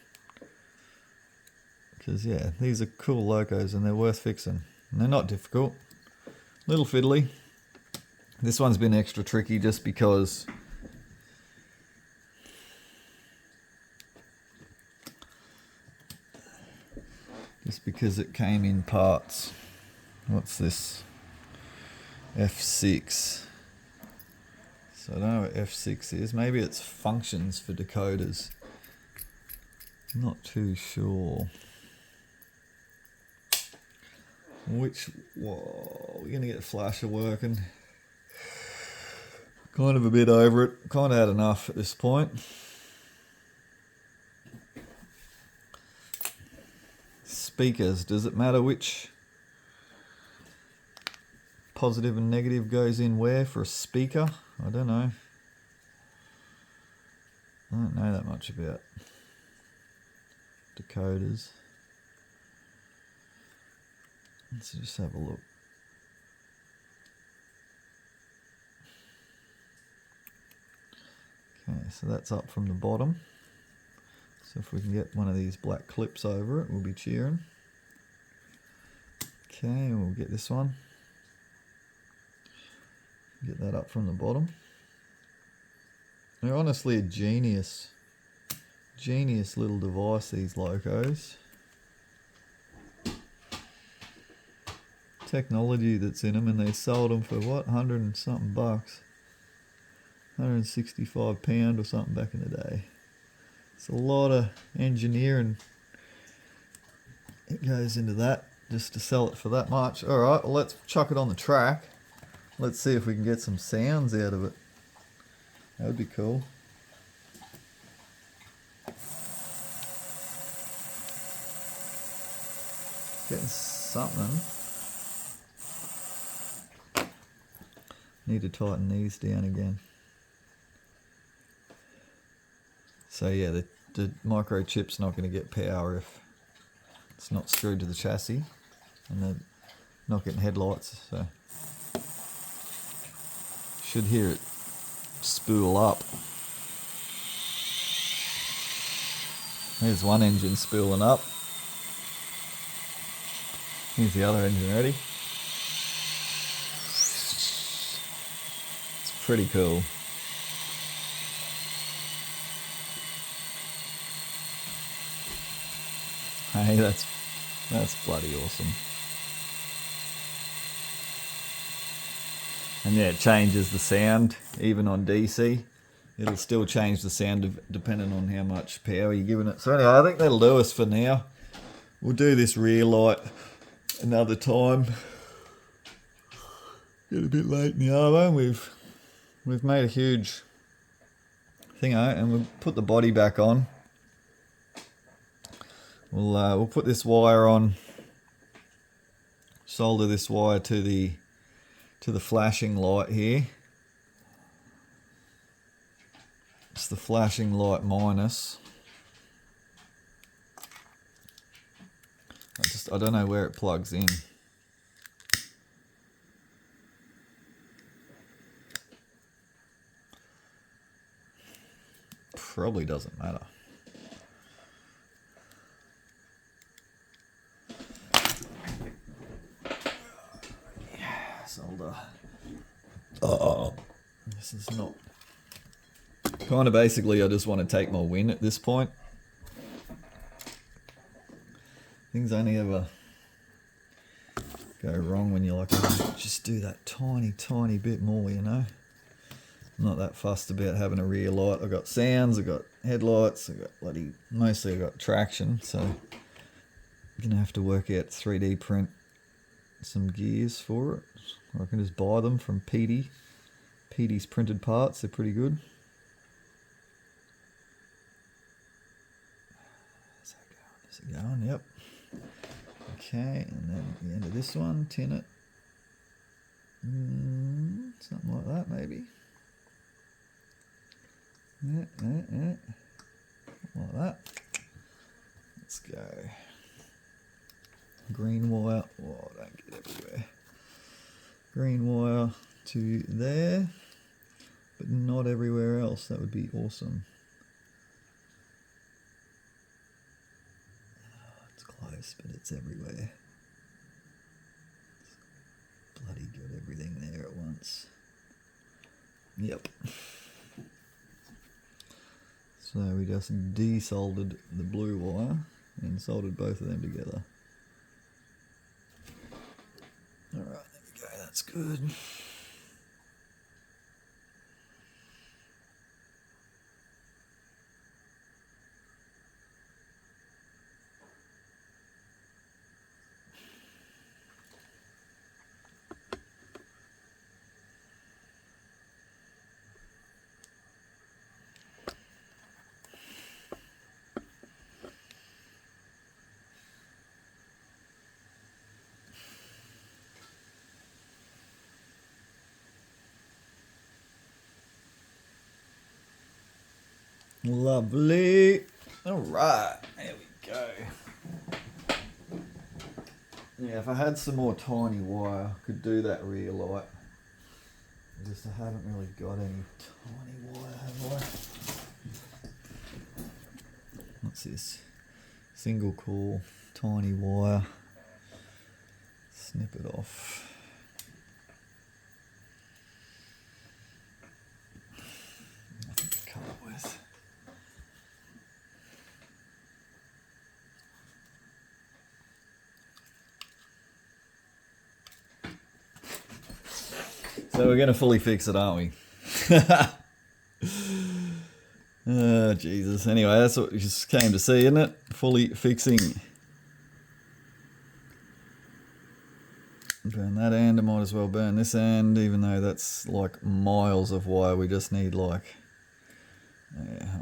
Because yeah, these are cool locos and they're worth fixing. And they're not difficult. Little fiddly. This one's been extra tricky just because it came in parts. What's this? F6. So I don't know what F6 is. Maybe it's functions for decoders. I'm not too sure. Whoa, we're gonna get the flasher working. Kind of a bit over it. Kind of had enough at this point. Speakers, does it matter which positive and negative goes in where for a speaker? I don't know. I don't know that much about decoders. Let's just have a look. Okay, so that's up from the bottom. So if we can get one of these black clips over it, we'll be cheering. Okay, we'll get this one. Get that up from the bottom. They're honestly a genius little device, these locos. Technology that's in them, and they sold them for what, 100 and something bucks, 165 pound or something back in the day. It's a lot of engineering it goes into that just to sell it for that much. All right, well, let's chuck it on the track. Let's see if we can get some sounds out of it. That would be cool. Getting something. Need to tighten these down again. So yeah, the microchip's not going to get power if it's not screwed to the chassis, and they're not getting headlights, so should hear it spool up. There's one engine spooling up. Here's the other engine ready. It's pretty cool. Hey, that's bloody awesome. And yeah, it changes the sound even on DC. It'll still change the sound depending on how much power you're giving it. So anyway, I think that'll do us for now. We'll do this rear light another time. Get a bit late in the arvo. We've made a huge thingo, and we'll put the body back on. We'll put this wire on, solder this wire to the flashing light here. It's the flashing light minus. I don't know where it plugs in. Probably doesn't matter. Yeah, solder. Oh, this is not. Kind of basically, I just want to take my win at this point. Things only ever go wrong when you like just do that tiny bit more, you know. I'm not that fussed about having a rear light. I've got sounds, I've got headlights, I've got mostly I've got traction, so I'm gonna have to work out 3D print some gears for it. Or I can just buy them from PD. PD's printed parts, they're pretty good. Is it going? Yep. Okay, and then the end of this one, tin it. Something like that, maybe. Yeah. Like that. Let's go. Green wire. Oh, don't get everywhere. Green wire to there, but not everywhere else. That would be awesome. Close, but it's everywhere. It's bloody got everything there at once. Yep. So we just desoldered the blue wire and soldered both of them together. Alright, there we go, that's good. Lovely. Alright, there we go. Yeah, if I had some more tiny wire, I could do that rear light. I haven't really got any tiny wire, have I? What's this? Single core, tiny wire. Snip it off. Nothing to cut it with. So we're going to fully fix it, aren't we? Oh, Jesus. Anyway, that's what you just came to see, isn't it? Fully fixing. Burn that end. I might as well burn this end, even though that's like miles of wire. We just need like... Yeah,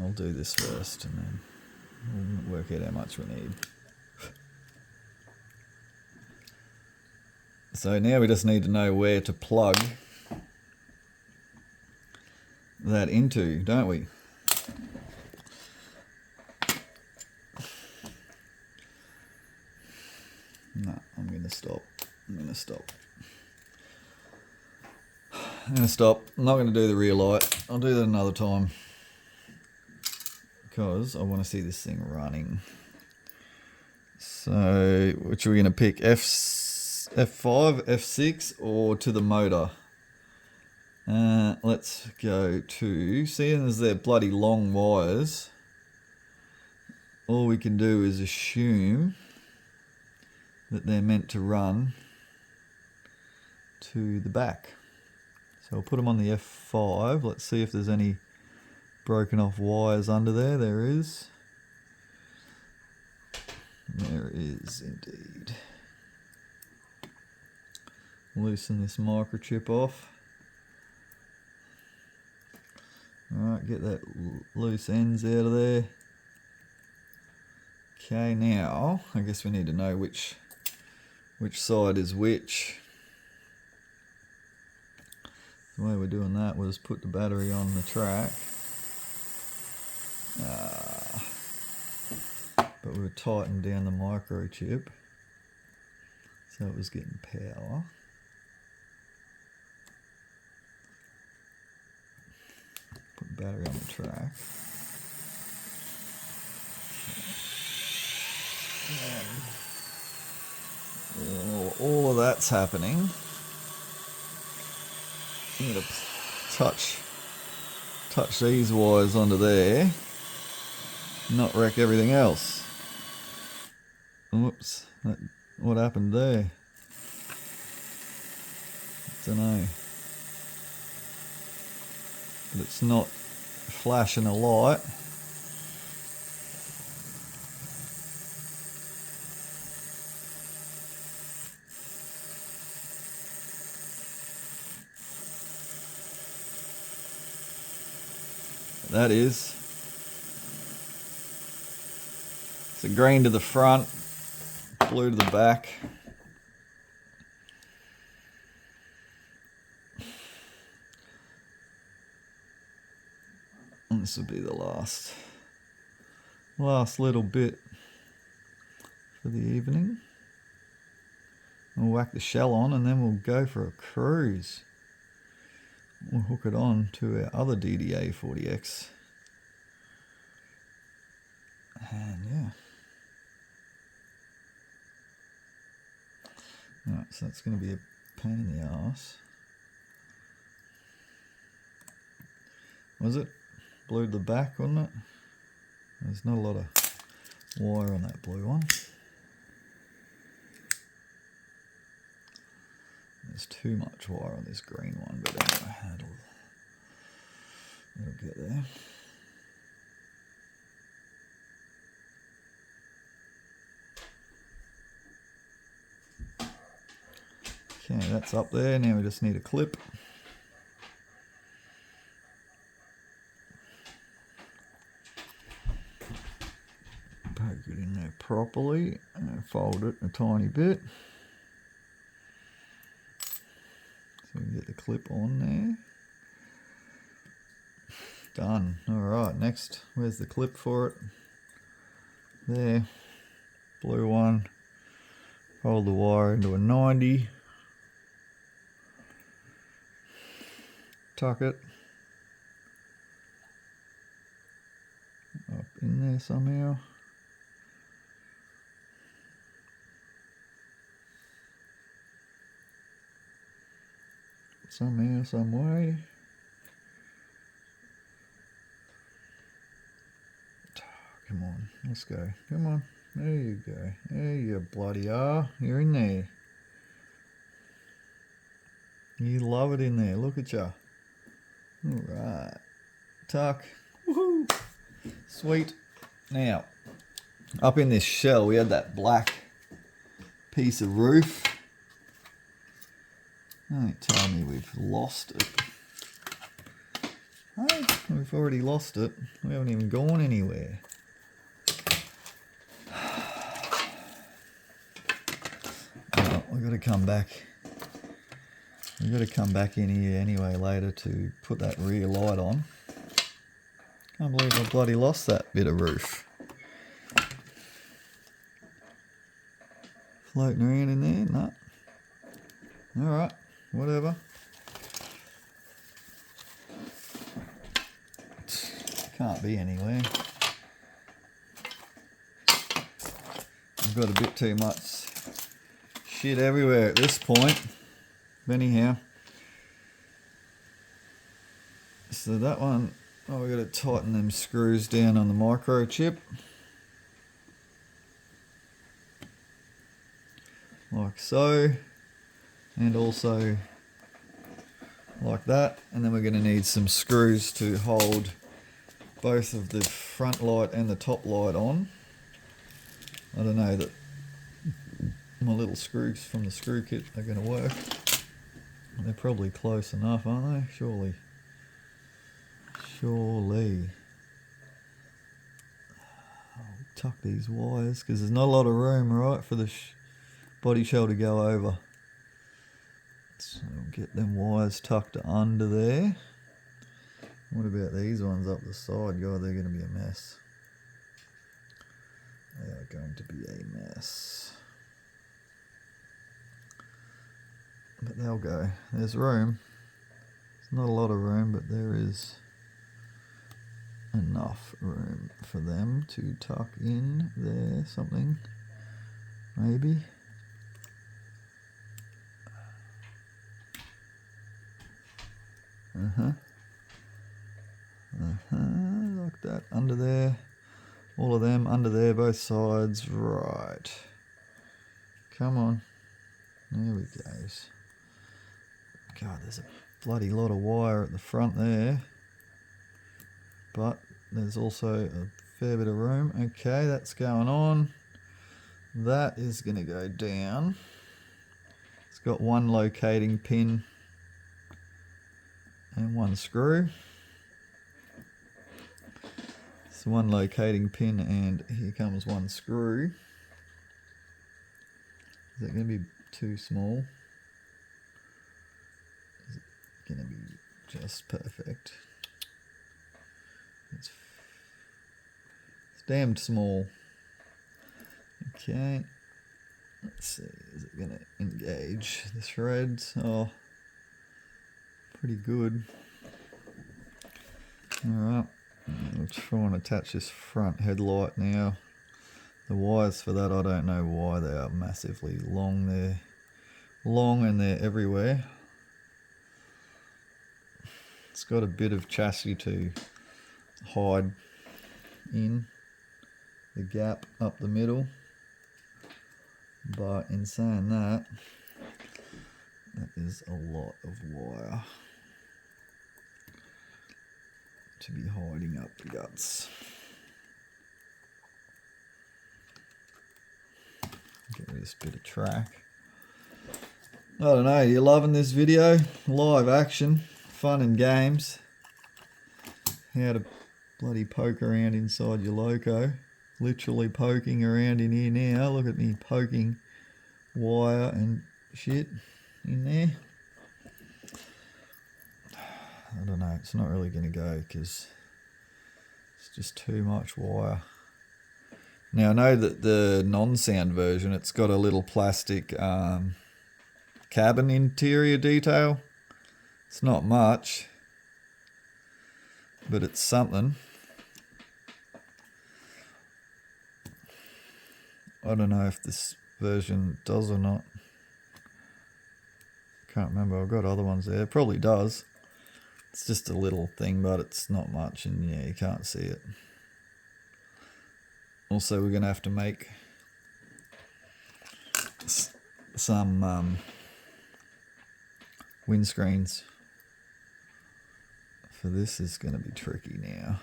I'll do this first and then we'll work out how much we need. So now we just need to know where to plug that into, don't we? No, I'm going to stop. I'm not going to do the rear light. I'll do that another time because I want to see this thing running. So, which are we going to pick? F5, F6, or to the motor? Let's go to, seeing as they're bloody long wires, all we can do is assume that they're meant to run to the back. So I'll put them on the F5. Let's see if there's any broken off wires under there. There is. There is indeed. Loosen this microchip off. Alright, get that loose ends out of there. Okay, now I guess we need to know which side is which. The way we're doing that was put the battery on the track. But we were tightening down the microchip so it was getting power. Put the battery on the track. And all of that's happening. I'm going to touch these wires onto there, not wreck everything else. Whoops, what happened there? Don't know. But it's not flashing a light. That is. It's a green to the front, blue to the back. And this will be the last little bit for the evening. We'll whack the shell on and then we'll go for a cruise. We'll hook it on to our other DDA40X. And yeah. Alright, so that's going to be a pain in the arse. Was it? Blue to the back, wasn't it? There's not a lot of wire on that blue one. There's too much wire on this green one, but anyway, it'll get there. Okay, that's up there. Now we just need a clip. Poke it in there properly and fold it a tiny bit. So we can get the clip on there. Done. Alright, next, where's the clip for it? There. Blue one. Hold the wire into a 90. Tuck it. Up in there somehow. Somehow, some way. Come on, let's go. Come on, there you go. There you bloody are. You're in there. You love it in there. Look at you. Alright. Tuck. Woohoo! Sweet. Now, up in this shell, we had that black piece of roof. Don't tell me we've lost it. Hey, we've already lost it. We haven't even gone anywhere. Well, we've got to come back. We've got to come back in here anyway later to put that rear light on. Can't believe I bloody lost that bit of roof. Floating around in there? No. Alright, whatever. Can't be anywhere. I've got a bit too much shit everywhere at this point. But anyhow. So that one, oh, we've got to tighten them screws down on the microchip. Like so. And also like that. And then we're going to need some screws to hold both of the front light and the top light on. I don't know that my little screws from the screw kit are going to work. They're probably close enough, aren't they? Surely Surely. I'll tuck these wires because there's not a lot of room, right, for the body shell to go over. So I'll get them wires tucked under there. What about these ones up the side? God, they're going to be a mess. They are going to be a mess. But they'll go. There's room. There's not a lot of room, but there is enough room for them to tuck in there, something, maybe. Like that, under there. All of them under there, both sides. Right. Come on. There we go. God, there's a bloody lot of wire at the front there. But there's also a fair bit of room. Okay, that's going on. That is going to go down. It's got one locating pin and one screw. So one locating pin and here comes one screw. Is that going to be too small? Is it going to be just perfect? It's damned small. Okay. Let's see. Is it going to engage the threads? Oh, pretty good. Alright. We'll try and attach this front headlight now. The wires for that, I don't know why they are massively long. They're long and they're everywhere. It's got a bit of chassis to hide in the gap up the middle, but in saying that, that is a lot of wire to be hiding up the guts. Get rid of this bit of track. I don't know, you loving this video? Live action, fun and games. How to bloody poke around inside your loco. Literally poking around in here now. Look at me poking wire and shit in there. I don't know, it's not really going to go because it's just too much wire. Now I know that the non-sound version, it's got a little plastic cabin interior detail. It's not much, but it's something. I don't know if this version does or not. Can't remember, I've got other ones there. It probably does. It's just a little thing, but it's not much, and yeah, you can't see it. Also, we're going to have to make some windscreens. For this is going to be tricky now.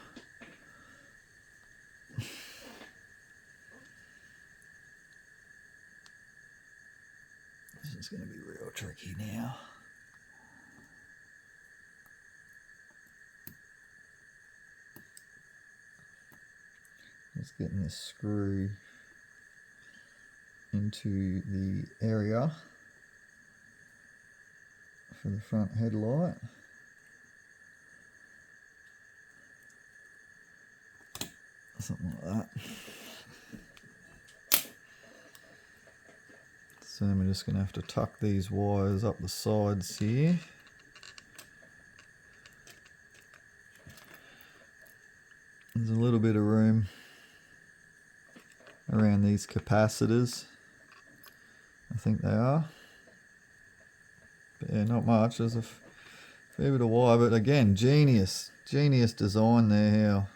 This is going to be real tricky now. Just getting this screw into the area for the front headlight. Something like that. So then we're just going to have to tuck these wires up the sides here. There's a little bit of room around these capacitors. I think they are. But yeah, not much. There's a fair bit of wire, but again, genius design there. How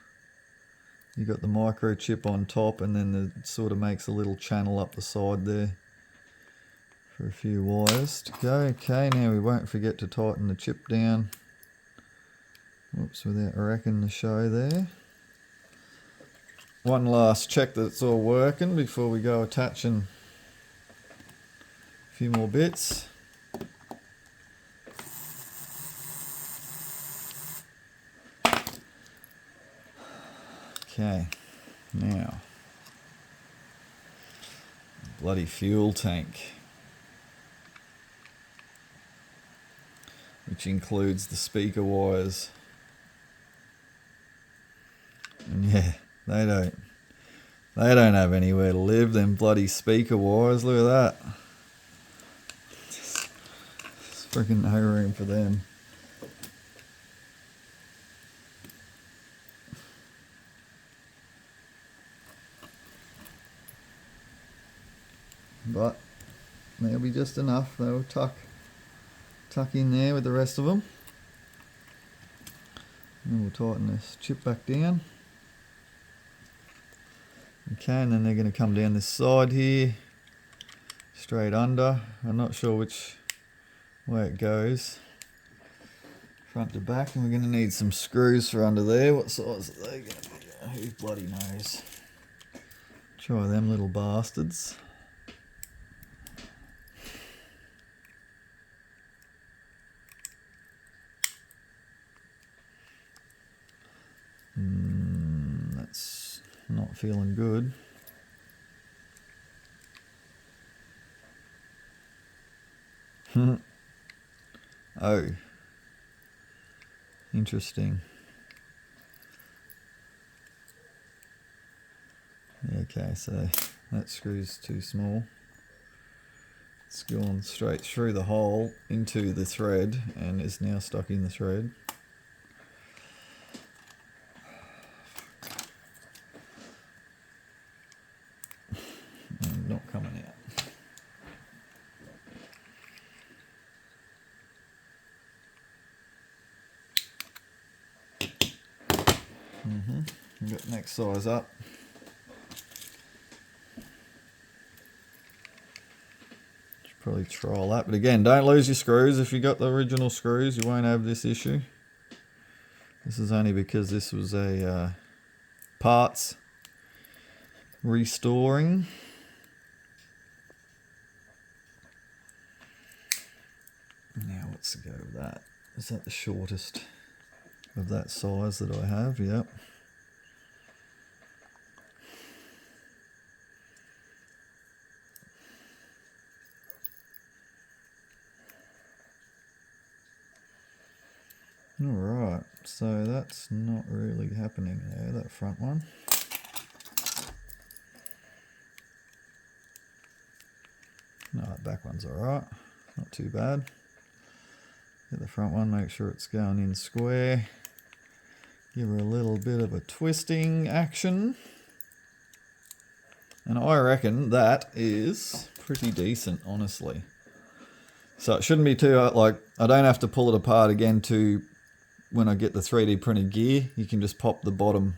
you got the microchip on top, and then it sort of makes a little channel up the side there for a few wires to go. Okay, now we won't forget to tighten the chip down. Whoops, without wrecking the show there. One last check that it's all working before we go attaching a few more bits. Okay, now, bloody fuel tank, which includes the speaker wires. And yeah, they don't have anywhere to live, them bloody speaker wires. Look at that. There's freaking no room for them. But there'll be just enough. They'll tuck in there with the rest of them. And we'll tighten this chip back down. Okay, and then they're going to come down this side here, straight under. I'm not sure which way it goes, front to back, and we're going to need some screws for under there. What size are they going to be? Who bloody knows? Try them little bastards. That's not feeling good. Oh, interesting. Okay, so that screw's too small. It's gone straight through the hole into the thread and is now stuck in the thread. And not coming out. We've got next size up. Should probably trial that, but again, don't lose your screws. If you got the original screws, you won't have this issue. This is only because this was a parts restoring. Now let's go with that. Is that the shortest of that size that I have? Yep. Alright, so that's not really happening there, that front one. No, that back one's alright, not too bad. Get the front one, make sure it's going in square. Give her a little bit of a twisting action. And I reckon that is pretty decent, honestly. So it shouldn't be too, like, I don't have to pull it apart again to, when I get the 3D printed gear, you can just pop the bottom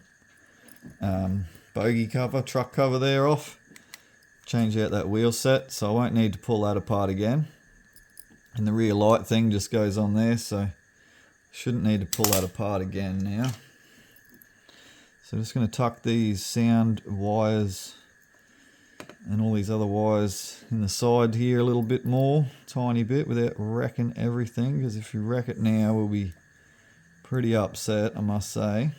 bogie cover, truck cover there off. Change out that wheel set, so I won't need to pull that apart again. And the rear light thing just goes on there, so shouldn't need to pull that apart again now. So I'm just going to tuck these sound wires and all these other wires in the side here a little bit more, tiny bit, without wrecking everything, because if you wreck it now we'll be pretty upset, I must say.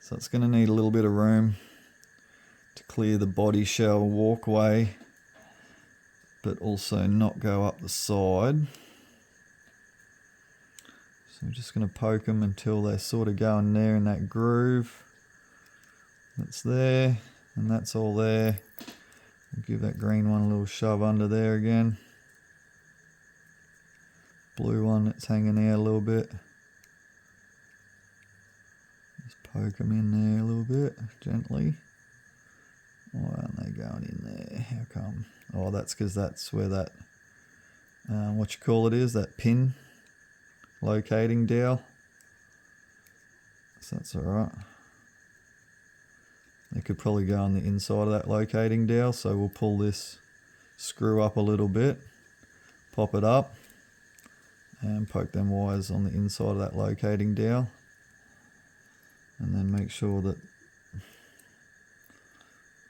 So it's going to need a little bit of room to clear the body shell walkway, but also not go up the side. So I'm just going to poke them until they're sort of going there in that groove. That's there, and that's all there. I'll give that green one a little shove under there again. Blue one that's hanging out a little bit. Just poke them in there a little bit, gently. Why aren't they going in there? How come? Oh, that's because that's where that, what you call it is, that pin locating dowel. So that's alright. They could probably go on the inside of that locating dowel, so we'll pull this screw up a little bit, pop it up, and poke them wires on the inside of that locating dowel. And then make sure that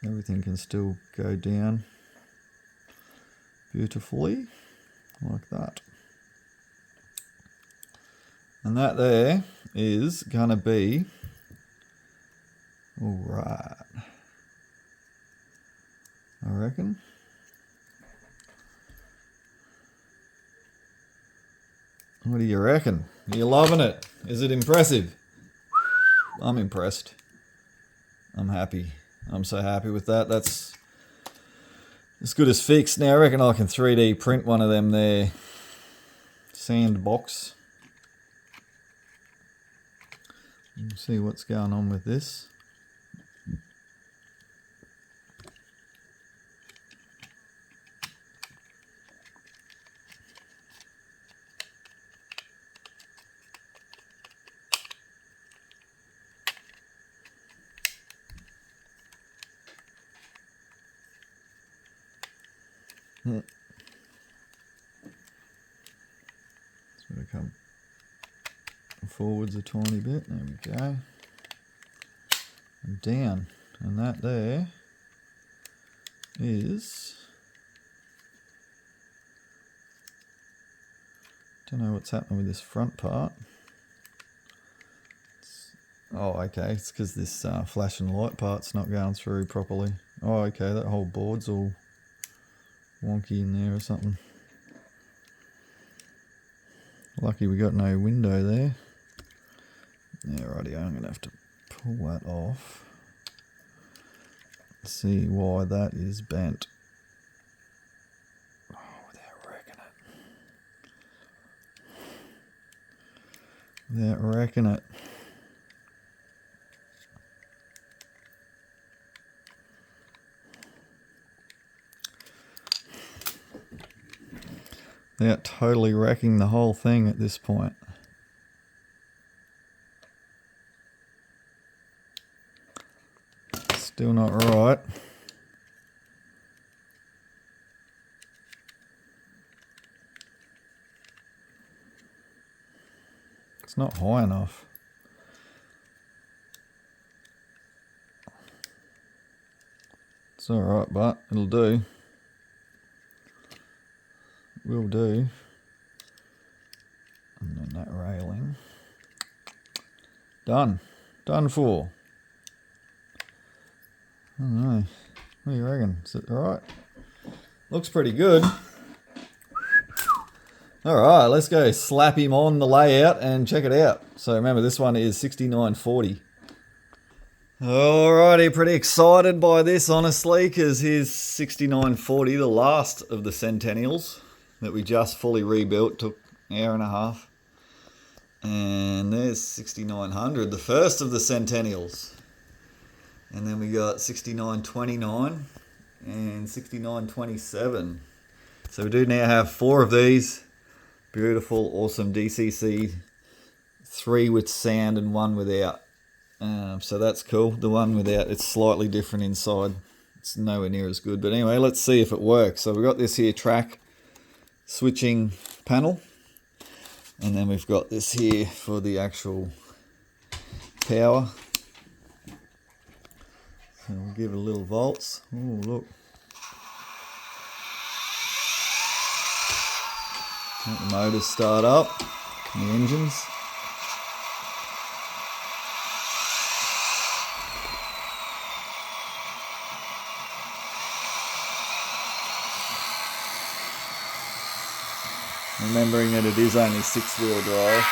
everything can still go down beautifully, like that. And that there is going to be All right. I reckon. What do you reckon? Are you loving it? Is it impressive? I'm impressed. I'm happy. I'm so happy with that. That's as good as fixed. Now I reckon I can 3D print one of them there. Sandbox. We'll see what's going on with this. It's going to come forwards a tiny bit. There we go. And down. And that there is... Don't know what's happening with this front part. Oh, okay. It's because this flash and light part's not going through properly. Oh, okay. That whole board's all wonky in there or something. Lucky we got no window there. Yeah, righty. I'm going to have to pull that off. See why that is bent. Oh, without wrecking it. They're totally wrecking the whole thing at this point. Still not right. It's not high enough. It's alright, but it'll do. Will do. And then that railing. Done. Done for. I don't know. What do you reckon? Is it alright? Looks pretty good. Alright, let's go slap him on the layout and check it out. So remember, this one is 6940. Alrighty, pretty excited by this, honestly, because here's 6940, the last of the Centennials that we just fully rebuilt. Took an hour and a half. And there's 6900, the first of the Centennials. And then we got 6929 and 6927. So we do now have 4 of these. Beautiful, awesome DCC. 3 with sound and 1 without. So that's cool. The one without, it's slightly different inside. It's nowhere near as good. But anyway, let's see if it works. So we've got this here track switching panel. And then we've got this here for the actual power. So we'll give it a little volts. Oh, look. Let the motors start up, the engines. Remembering that it is only 6-wheel drive.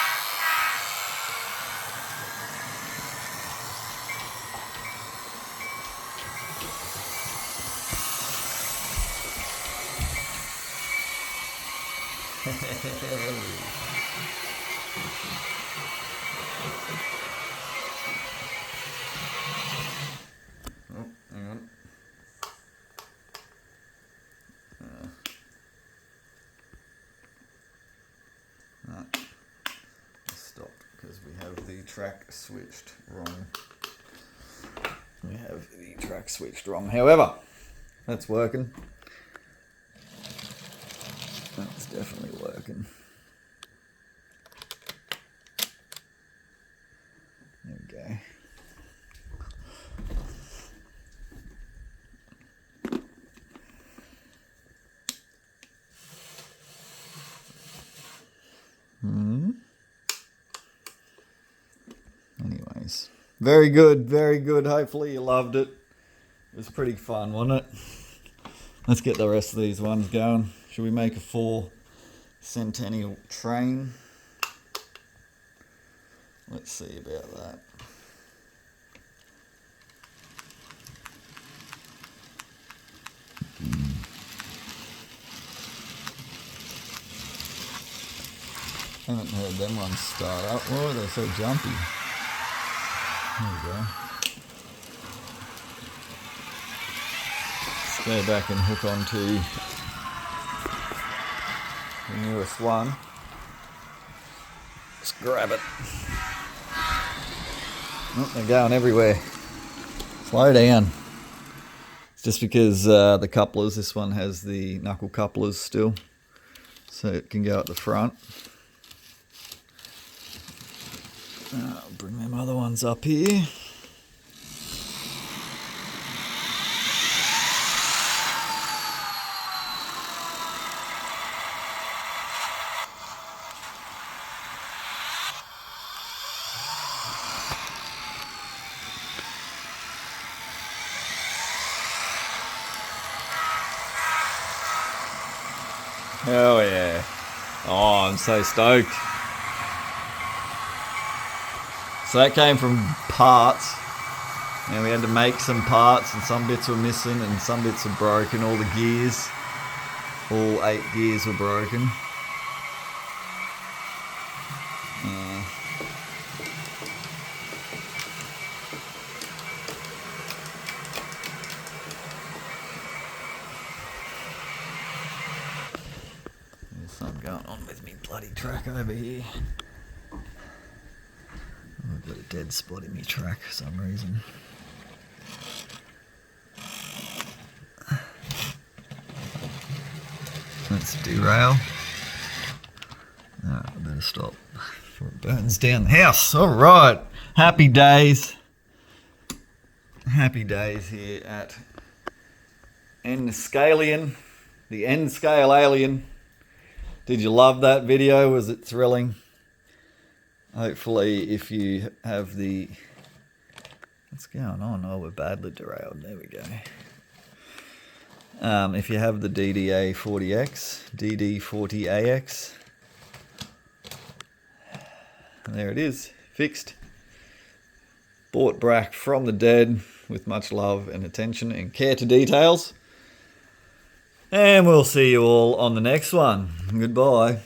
Oh, hang on. Stop, because we have the track switched wrong. However, that's working. That's definitely working. There we go. Anyways, Very good, very good. Hopefully you loved it. It was pretty fun, wasn't it? Let's get the rest of these ones going. Should we make a 4 centennial train? Let's see about that. Haven't heard them ones start up. Oh, they're so jumpy. There we go. Let's go back and hook onto the newest one. Let's grab it. Oh, they're going everywhere. Slow down. It's just because the couplers, this one has the knuckle couplers still, so it can go at the front. I'll bring them other ones up here. Oh yeah. Oh, I'm so stoked. So that came from parts, and we had to make some parts, and some bits were missing and some bits were broken. All the gears, all 8 gears were broken. There's something going on with me bloody track over here. I've got a dead spot in my track for some reason. Let's derail. I better stop before it burns down the house. Alright, happy days. Happy days here at Nscailen, the N-scale alien. Did you love that video? Was it thrilling? Hopefully, if you have the... What's going on? Oh, we're badly derailed. There we go. If you have the DDA40X, DD40AX, there it is, fixed. Bought back from the dead with much love and attention and care to details. And we'll see you all on the next one. Goodbye.